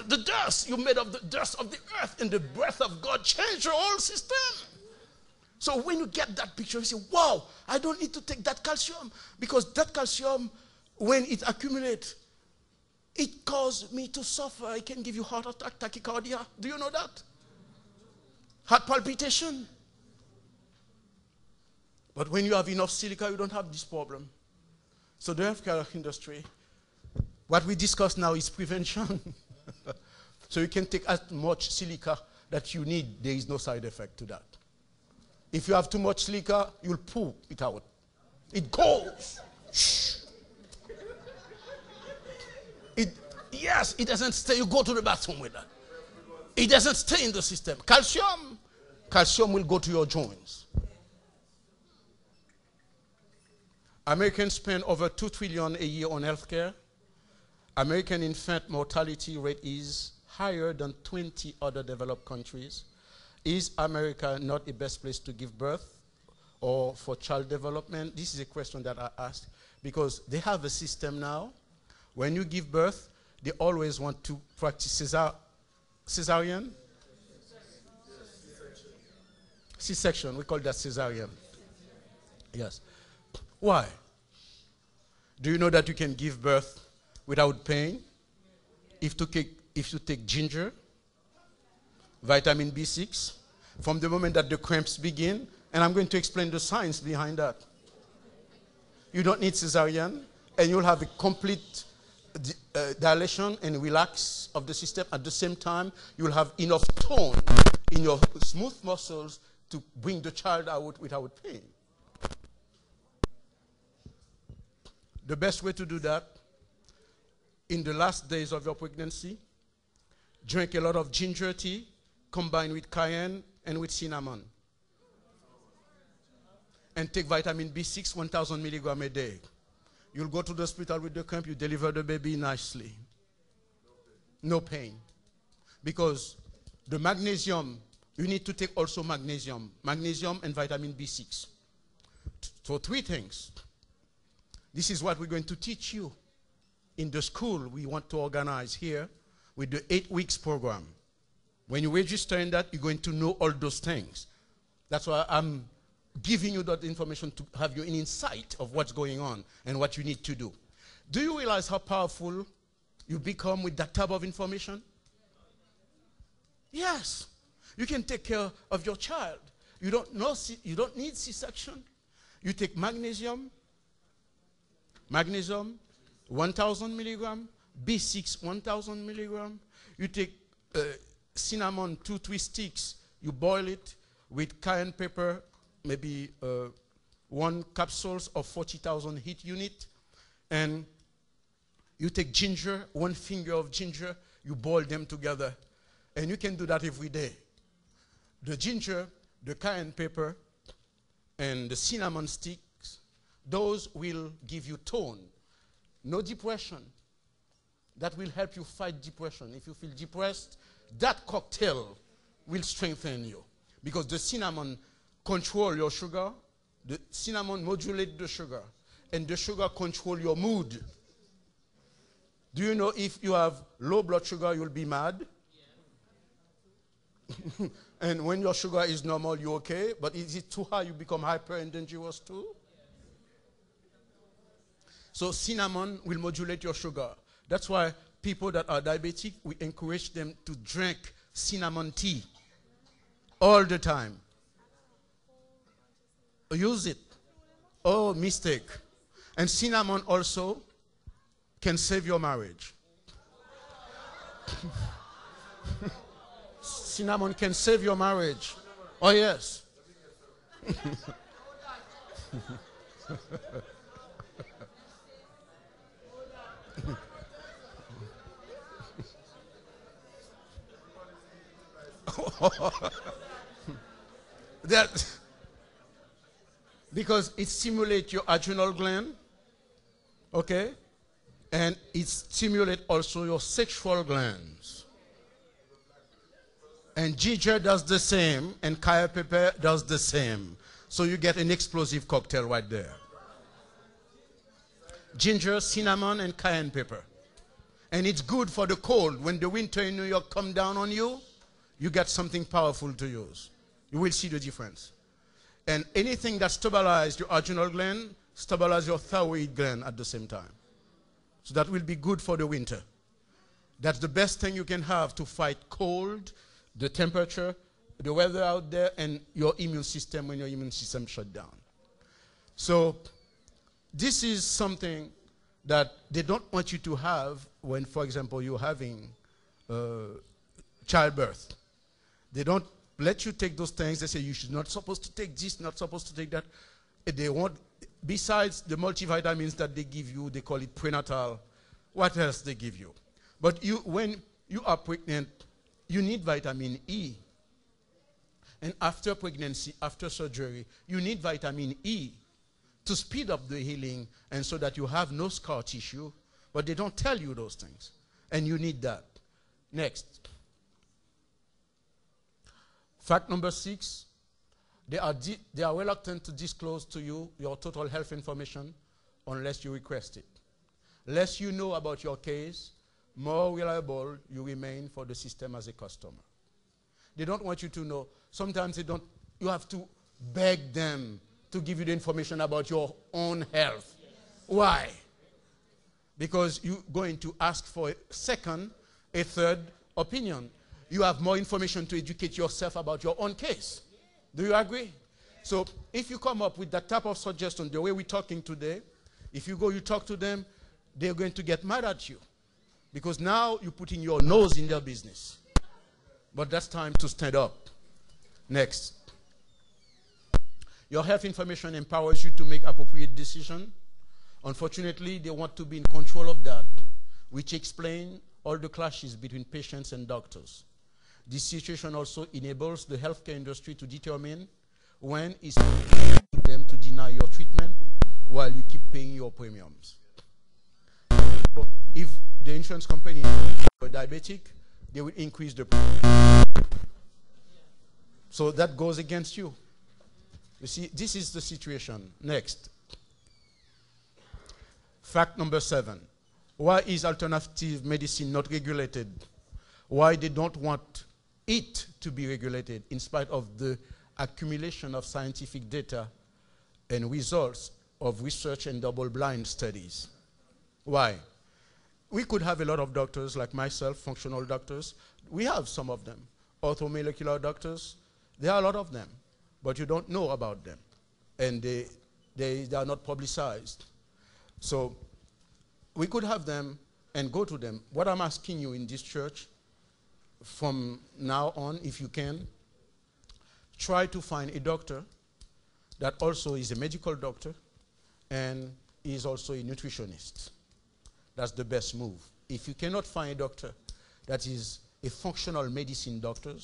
S1: The dust. You're made of the dust of the earth, and the breath of God changed your whole system. So when you get that picture, you say, wow, I don't need to take that calcium, because that calcium, when it accumulates, it causes me to suffer. It can give you heart attack, tachycardia. Do you know that? Heart palpitation. But when you have enough silica, you don't have this problem. So the healthcare industry, what we discuss now is prevention. So you can take as much silica that you need. There is no side effect to that. If you have too much silica, you'll poop it out. It goes. Yes, it doesn't stay. You go to the bathroom with that. It doesn't stay in the system. Calcium will go to your joints. Americans spend over $2 trillion a year on healthcare. American infant mortality rate is higher than 20 other developed countries. Is America not the best place to give birth or for child development? This is a question that I ask, because they have a system now. When you give birth, they always want to practice cesarean? C-section. We call that cesarean. Yes. Why? Do you know that you can give birth without pain? If you take ginger, vitamin B6, from the moment that the cramps begin, and I'm going to explain the science behind that. You don't need cesarean, and you'll have a complete dilation and relax of the system. At the same time, you'll have enough tone in your smooth muscles to bring the child out without pain. The best way to do that, in the last days of your pregnancy, drink a lot of ginger tea combined with cayenne and with cinnamon. And take vitamin B6, 1,000 milligrams a day. You'll go to the hospital with the cramp, you deliver the baby nicely. No pain. Because the magnesium, you need to take also magnesium. Magnesium and vitamin B6. So 3 things. This is what we're going to teach you in the school we want to organize here with the 8 weeks program. When you register in that, you're going to know all those things. That's why I'm giving you that information to have you an insight of what's going on and what you need to do. Do you realize how powerful you become with that type of information? Yes. You can take care of your child. You don't need C-section. You take magnesium, 1,000 milligram, B6, 1,000 milligram. You take cinnamon, 2-3 sticks. You boil it with cayenne pepper, maybe 1 capsules of 40,000 heat unit, and you take ginger, 1 finger of ginger, you boil them together, and you can do that every day. The ginger, the cayenne pepper, and the cinnamon sticks, those will give you tone. No depression. That will help you fight depression. If you feel depressed, that cocktail will strengthen you. Because the cinnamon control your sugar, the cinnamon modulates the sugar, and the sugar control your mood. Do you know if you have low blood sugar, you'll be mad? Yeah. And when your sugar is normal, you're okay. But is it too high, you become hyper and dangerous too? So cinnamon will modulate your sugar. That's why people that are diabetic, we encourage them to drink cinnamon tea all the time. Use it. Oh, mistake. And cinnamon also can save your marriage. Cinnamon can save your marriage. Oh, yes. That, because it stimulates your adrenal gland, okay? And it stimulates also your sexual glands. And ginger does the same, and cayenne pepper does the same. So you get an explosive cocktail right there. Ginger, cinnamon, and cayenne pepper. And it's good for the cold. When the winter in New York come down on you, you get something powerful to use. You will see the difference. And anything that stabilizes your adrenal gland, stabilizes your thyroid gland at the same time. So that will be good for the winter. That's the best thing you can have to fight cold, the temperature, the weather out there, and your immune system when your immune system shut down. So this is something that they don't want you to have when, for example, you're having childbirth. They don't let you take those things. They say you're not supposed to take this, not supposed to take that. They want, besides the multivitamins that they give you, they call it prenatal. What else they give you? But when you are pregnant, you need vitamin E. And after pregnancy, after surgery, you need vitamin E to speed up the healing and so that you have no scar tissue. But they don't tell you those things. And you need that. Next. Fact number 6, they are reluctant to disclose to you your total health information unless you request it. Less you know about your case, more reliable you remain for the system as a customer. They don't want you to know. Sometimes you have to beg them to give you the information about your own health. Yes. Why? Because you're going to ask for a second, a third opinion. You have more information to educate yourself about your own case. Do you agree? So if you come up with that type of suggestion, the way we're talking today, if you go, you talk to them, they're going to get mad at you. Because now you're putting your nose in their business. But that's time to stand up. Next. Your health information empowers you to make appropriate decisions. Unfortunately, they want to be in control of that, which explains all the clashes between patients and doctors. This situation also enables the healthcare industry to determine when it's for them to deny your treatment while you keep paying your premiums. So if the insurance company is diabetic, they will increase the premium. So that goes against you. You see, this is the situation. Next. Fact number 7. Why is alternative medicine not regulated? Why they don't want it to be regulated in spite of the accumulation of scientific data and results of research and double-blind studies. Why? We could have a lot of doctors like myself, functional doctors. We have some of them. Orthomolecular doctors, there are a lot of them, but you don't know about them. And they are not publicized. So we could have them and go to them. What I'm asking you in this church, from now on, if you can, try to find a doctor that also is a medical doctor and is also a nutritionist. That's the best move. If you cannot find a doctor that is a functional medicine doctor,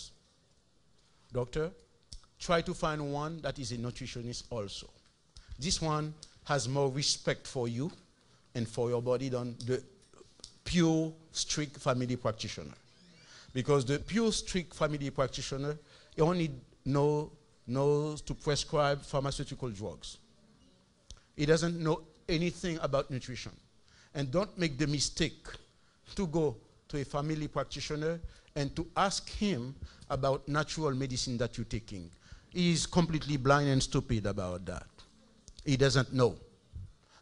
S1: try to find one that is a nutritionist also. This one has more respect for you and for your body than the pure, strict family practitioner. Because the pure, strict family practitioner, he only knows to prescribe pharmaceutical drugs. He doesn't know anything about nutrition. And don't make the mistake to go to a family practitioner and to ask him about natural medicine that you're taking. He is completely blind and stupid about that. He doesn't know.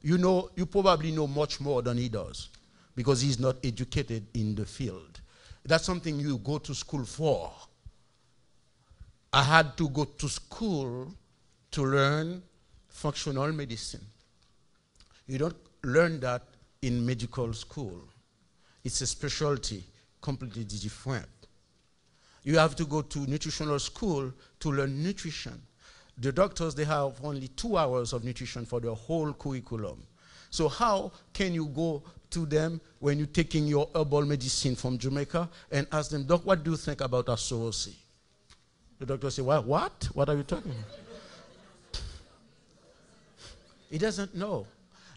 S1: You probably know much more than he does because he's not educated in the field. That's something you go to school for. I had to go to school to learn functional medicine. You don't learn that in medical school. It's a specialty, completely different. You have to go to nutritional school to learn nutrition. The doctors, they have only 2 hours of nutrition for the whole curriculum. So how can you go to them when you're taking your herbal medicine from Jamaica and ask them, Doc, what do you think about Asorosi? The doctor say, what? What are you talking about? He doesn't know.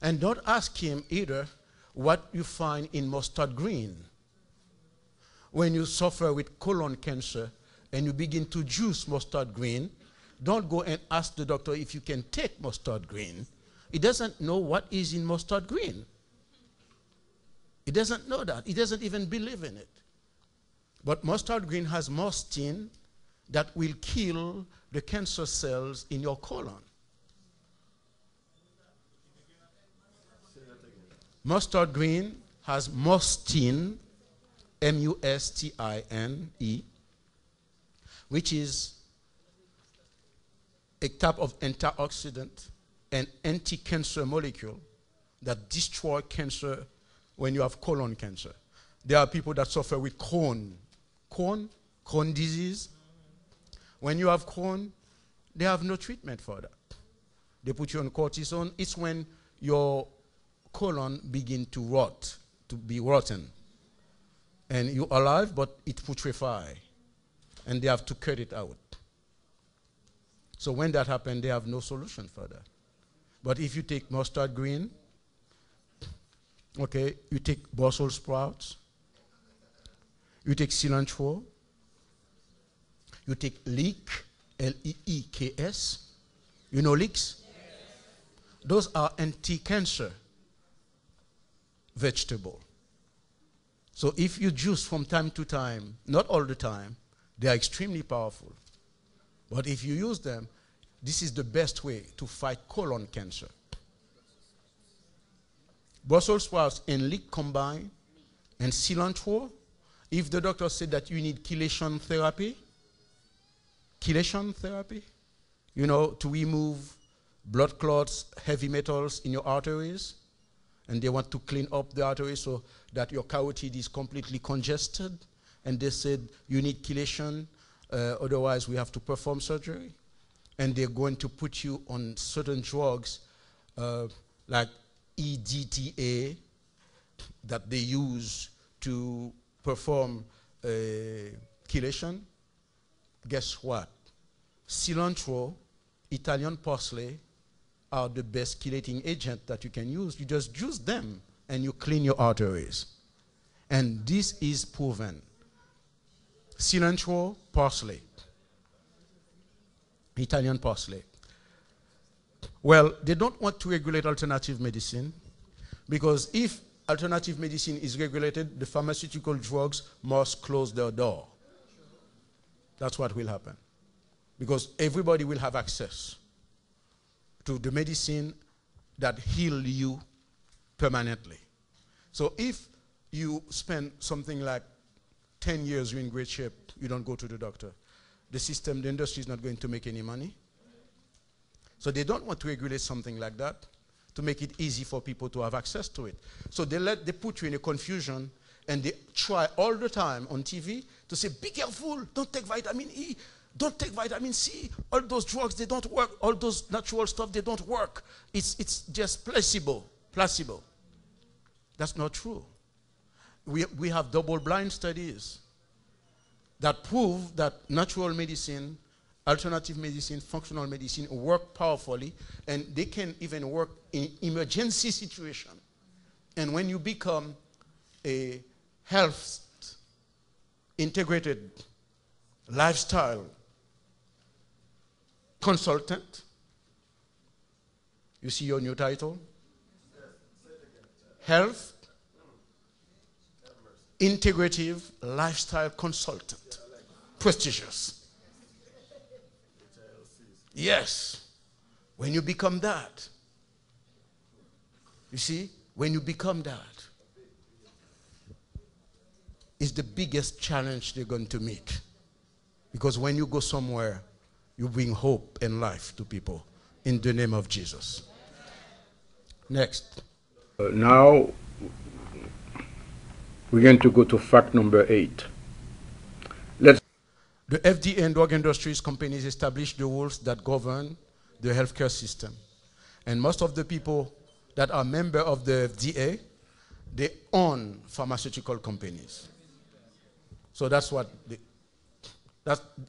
S1: And don't ask him either what you find in mustard green. When you suffer with colon cancer and you begin to juice mustard green, don't go and ask the doctor if you can take mustard green. He doesn't know what is in mustard green. He doesn't know that. He doesn't even believe in it. But mustard green has mustine that will kill the cancer cells in your colon. Mustard green has mustine, M-U-S-T-I-N-E, which is a type of antioxidant and anti-cancer molecule that destroy cancer when you have colon cancer. There are people that suffer with Crohn disease. When you have Crohn, they have no treatment for that. They put you on cortisone. It's when your colon begin to rot, to be rotten. And you're alive, but it putrefies. And they have to cut it out. So when that happens, they have no solution for that. But if you take mustard green, okay, you take Brussels sprouts, you take cilantro, you take leek, L-E-E-K-S. You know leeks? Yes. Those are anti-cancer vegetable. So if you juice from time to time, not all the time, they are extremely powerful. But if you use them, this is the best way to fight colon cancer. Brussels sprouts and leek combined, and cilantro. If the doctor said that you need chelation therapy, you know, to remove blood clots, heavy metals in your arteries, and they want to clean up the arteries so that your carotid is completely congested, and they said you need chelation, otherwise we have to perform surgery, and they're going to put you on certain drugs like EDTA that they use to perform chelation. Guess what? Cilantro, Italian parsley are the best chelating agent that you can use. You just juice them and you clean your arteries. And this is proven. Cilantro, parsley. Italian parsley. Well, they don't want to regulate alternative medicine because if alternative medicine is regulated, the pharmaceutical drugs must close their door. That's what will happen. Because everybody will have access to the medicine that heal you permanently. So if you spend something like 10 years, you're in great shape, you don't go to the doctor, the system, the industry is not going to make any money. So they don't want to regulate something like that to make it easy for people to have access to it. So they put you in a confusion, and they try all the time on TV to say, be careful, don't take vitamin E. Don't take vitamin C. All those drugs, they don't work. All those natural stuff, they don't work. It's just placebo. Placebo. That's not true. We have double-blind studies that prove that natural medicine, alternative medicine, functional medicine work powerfully, and they can even work in emergency situation. And when you become a health integrated lifestyle consultant, you see your new title? Health integrative lifestyle consultant. Prestigious. Yes. When you become that, you see, when you become that, it's the biggest challenge they're going to meet. Because when you go somewhere, you bring hope and life to people in the name of Jesus. Next.
S2: Now, we're going to go to fact number 8.
S1: The FDA and drug industries companies establish the rules that govern the healthcare system. And most of the people that are members of the FDA, they own pharmaceutical companies. So that's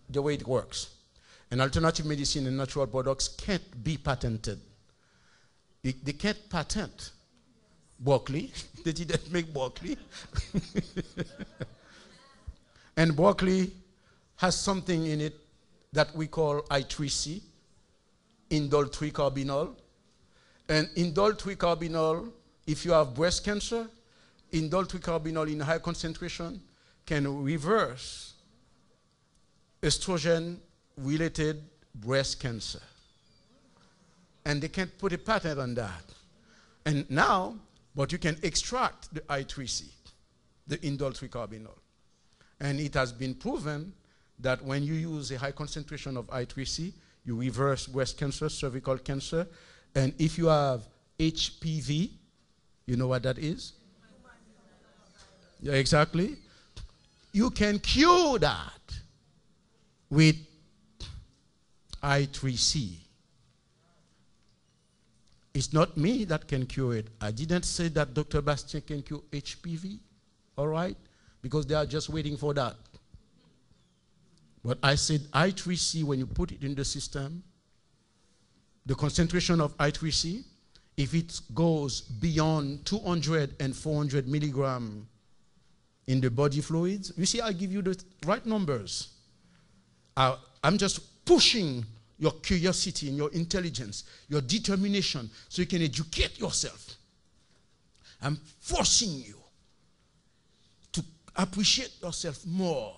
S1: the way it works. And alternative medicine and natural products can't be patented. They can't patent broccoli. They didn't make broccoli. And broccoli has something in it that we call I3C, indole 3-carbinol. And indole 3-carbinol, if you have breast cancer, indole 3-carbinol in high concentration can reverse estrogen-related breast cancer. And they can't put a patent on that. And now, but you can extract the I3C, the indole 3-carbinol. And it has been proven that when you use a high concentration of I3C, you reverse breast cancer, cervical cancer. And if you have HPV, you know what that is? Yeah, exactly. You can cure that with I3C. It's not me that can cure it. I didn't say that Dr. Bastien can cure HPV, all right? Because they are just waiting for that. But I said I3C, when you put it in the system, the concentration of I3C, if it goes beyond 200 and 400 milligram in the body fluids, you see, I give you the right numbers. I'm just pushing your curiosity and your intelligence, your determination, so you can educate yourself. I'm forcing you to appreciate yourself more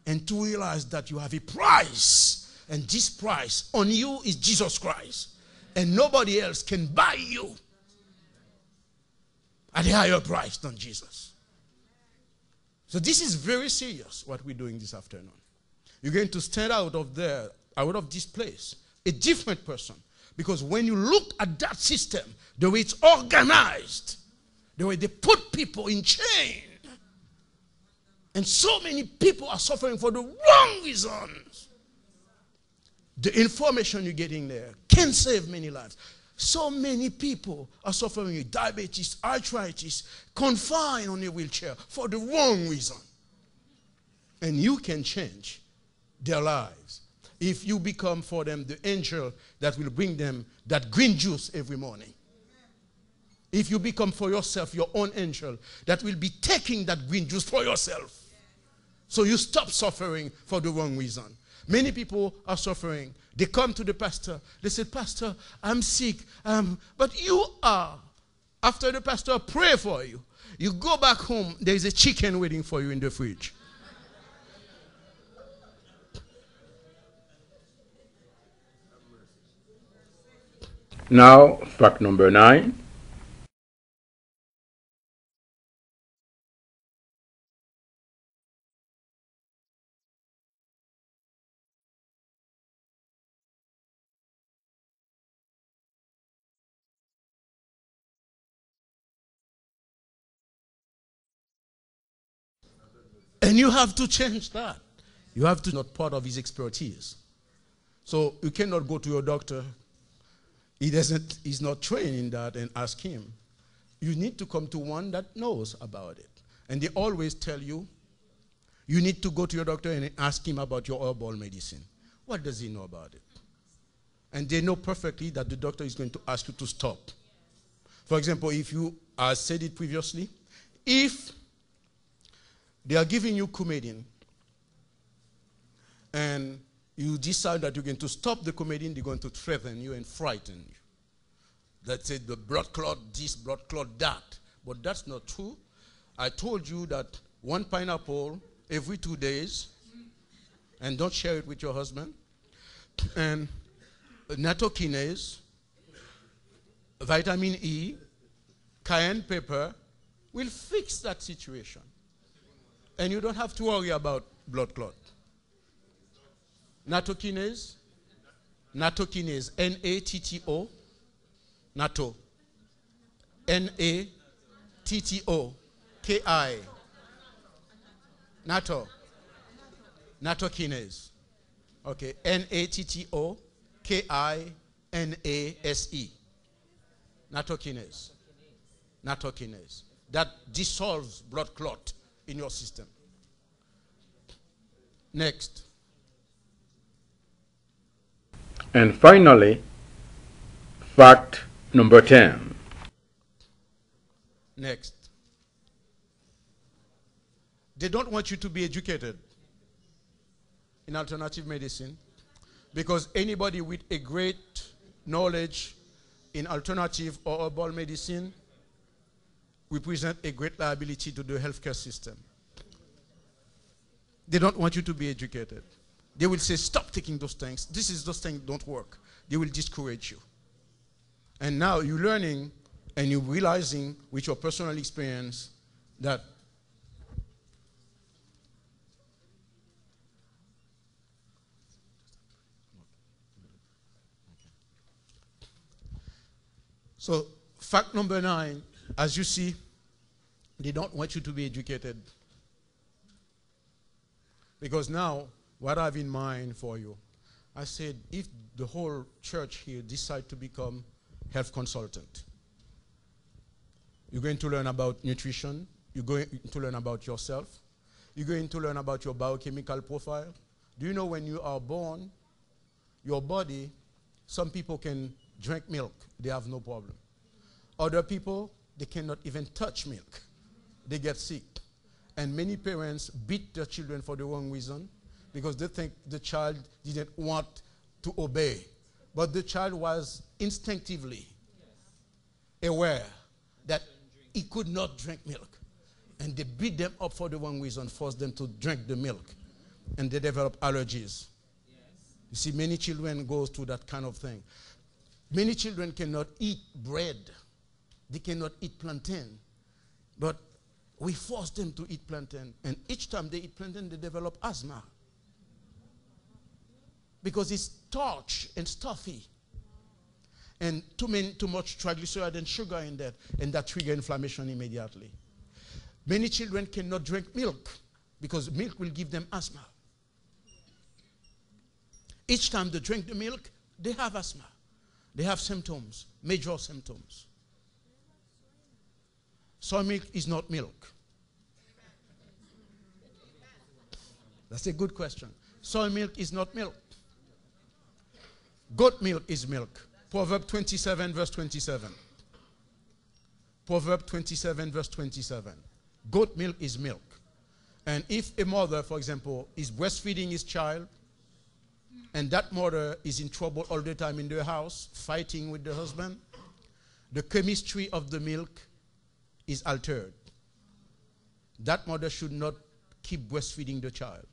S1: and to realize that you have a price, and this price on you is Jesus Christ, and nobody else can buy you at a higher price than Jesus. So this is very serious, what we're doing this afternoon. You're going to stand out of this place, a different person. Because when you look at that system, the way it's organized, the way they put people in chains, and so many people are suffering for the wrong reasons. The information you're getting there can save many lives. So many people are suffering with diabetes, arthritis, confined on a wheelchair for the wrong reason. And you can change their lives if you become for them the angel that will bring them that green juice every morning. If you become for yourself your own angel that will be taking that green juice for yourself. So you stop suffering for the wrong reason. Many people are suffering. They come to the pastor. They say, Pastor, I'm sick. But you are. After the pastor pray for you, you go back home, there is a chicken waiting for you in the fridge.
S2: Now, fact number 9.
S1: And you have to change that. You have to not part of his expertise. So you cannot go to your doctor. He's not trained in that and ask him. You need to come to one that knows about it. And they always tell you, you need to go to your doctor and ask him about your herbal medicine. What does he know about it? And they know perfectly that the doctor is going to ask you to stop. For example, if you, I said it previously, if they are giving you Coumadin and you decide that you're going to stop the Coumadin, they're going to threaten you and frighten you. That's it, the blood clot this, blood clot that. But that's not true. I told you that one pineapple every 2 days, and don't share it with your husband, and nattokinase, vitamin E, cayenne pepper will fix that situation. And you don't have to worry about blood clot. Nattokinase, N-A-T-T-O, natto, N-A-T-T-O, K-I, natto, nattokinase. Okay, N-A-T-T-O, K-I-N-A-S-E, nattokinase. Nattokinase. That dissolves blood clot in your system. Next.
S2: And finally, fact number 10.
S1: Next. They don't want you to be educated in alternative medicine because anybody with a great knowledge in alternative or herbal medicine represent a great liability to the healthcare system. They don't want you to be educated. They will say, stop taking those things. Those things don't work. They will discourage you. And now you're learning and you're realizing with your personal experience that so fact number 9, as you see, they don't want you to be educated. Because now, what I have in mind for you, I said, if the whole church here decide to become health consultant, you're going to learn about nutrition, you're going to learn about yourself, you're going to learn about your biochemical profile. Do you know when you are born, your body, some people can drink milk, they have no problem. Other people, they cannot even touch milk. They get sick. And many parents beat their children for the wrong reason because they think the child didn't want to obey. But the child was instinctively aware that he could not drink milk. And they beat them up for the wrong reason, forced them to drink the milk. And they develop allergies. You see, many children go through that kind of thing. Many children cannot eat bread. They cannot eat plantain. But we force them to eat plantain. And each time they eat plantain, they develop asthma. Because it's starch and stuffy. And too much triglyceride and sugar in that. And that triggers inflammation immediately. Many children cannot drink milk because milk will give them asthma. Each time they drink the milk, they have asthma. They have symptoms, major symptoms. Soy milk is not milk. That's a good question. Soy milk is not milk. Goat milk is milk. Proverbs 27 verse 27. Proverbs 27 verse 27. Goat milk is milk. And if a mother, for example, is breastfeeding his child, and that mother is in trouble all the time in the house, fighting with the husband, the chemistry of the milk is altered. That mother should not keep breastfeeding the child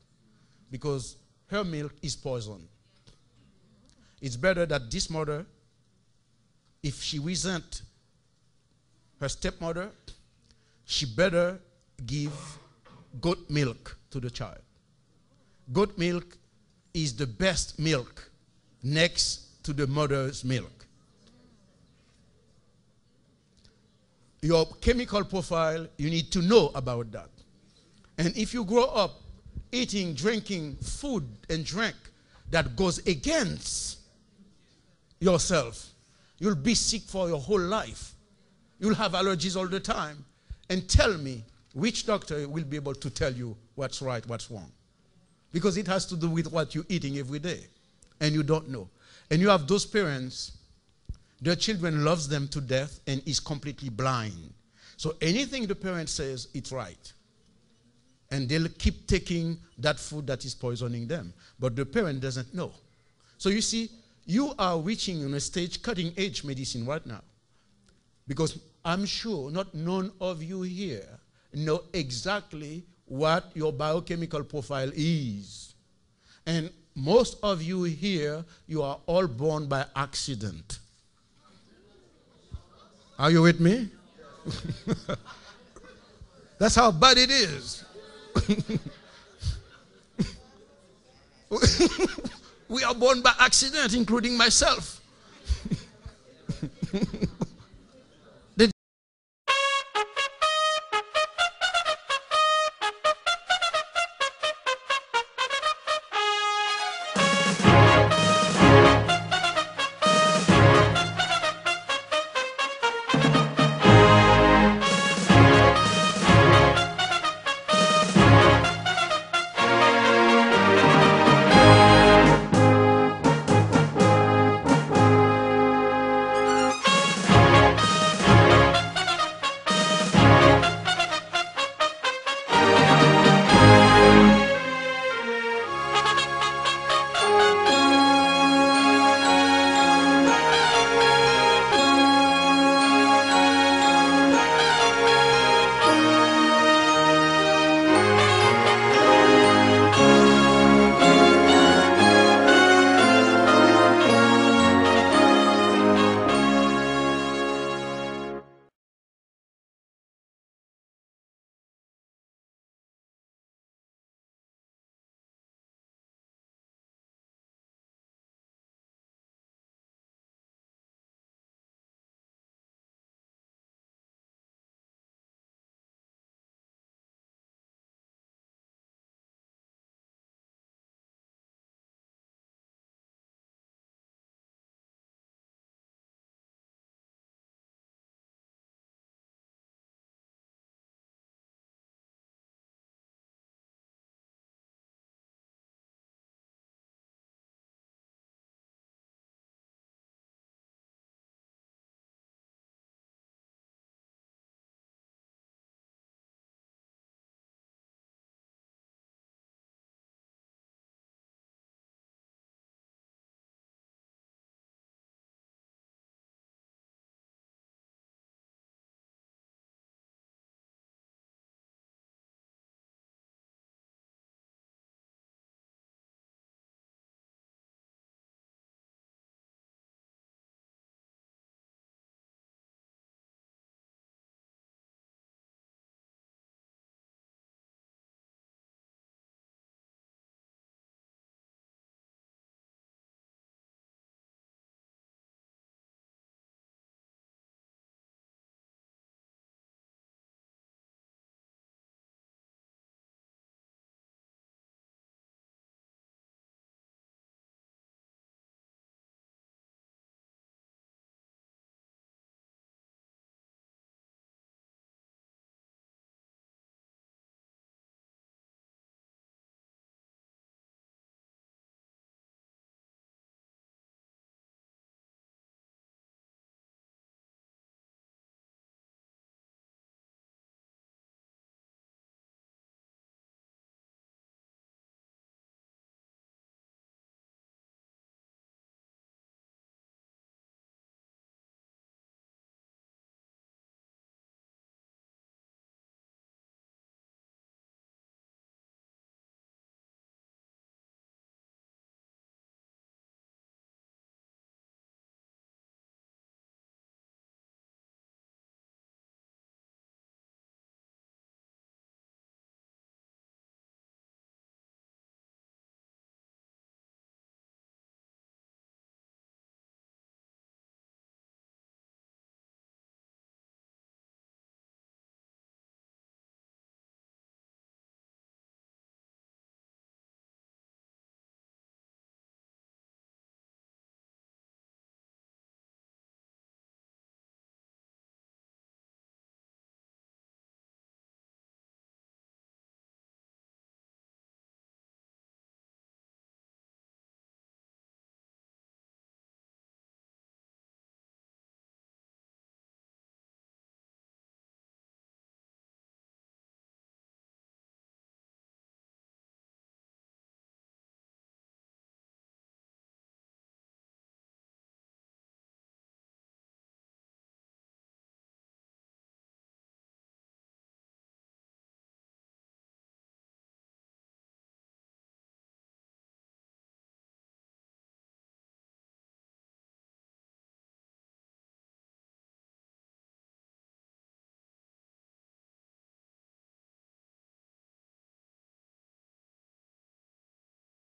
S1: because her milk is poison. It's better that this mother, if she resents her stepmother, she better give goat milk to the child. Goat milk is the best milk next to the mother's milk. Your chemical profile, you need to know about that. And if you grow up eating, drinking food and drink that goes against yourself, you'll be sick for your whole life. You'll have allergies all the time. And tell me, which doctor will be able to tell you what's right, what's wrong? Because it has to do with what you're eating every day, and you don't know. And you have those parents, their children loves them to death and is completely blind. So anything the parent says, it's right. And they'll keep taking that food that is poisoning them. But the parent doesn't know. So you see, you are reaching on a stage cutting edge medicine right now. Because I'm sure not none of you here know exactly what your biochemical profile is. And most of you here, you are all born by accident. Are you with me? That's how bad it is. We are born by accident, including myself.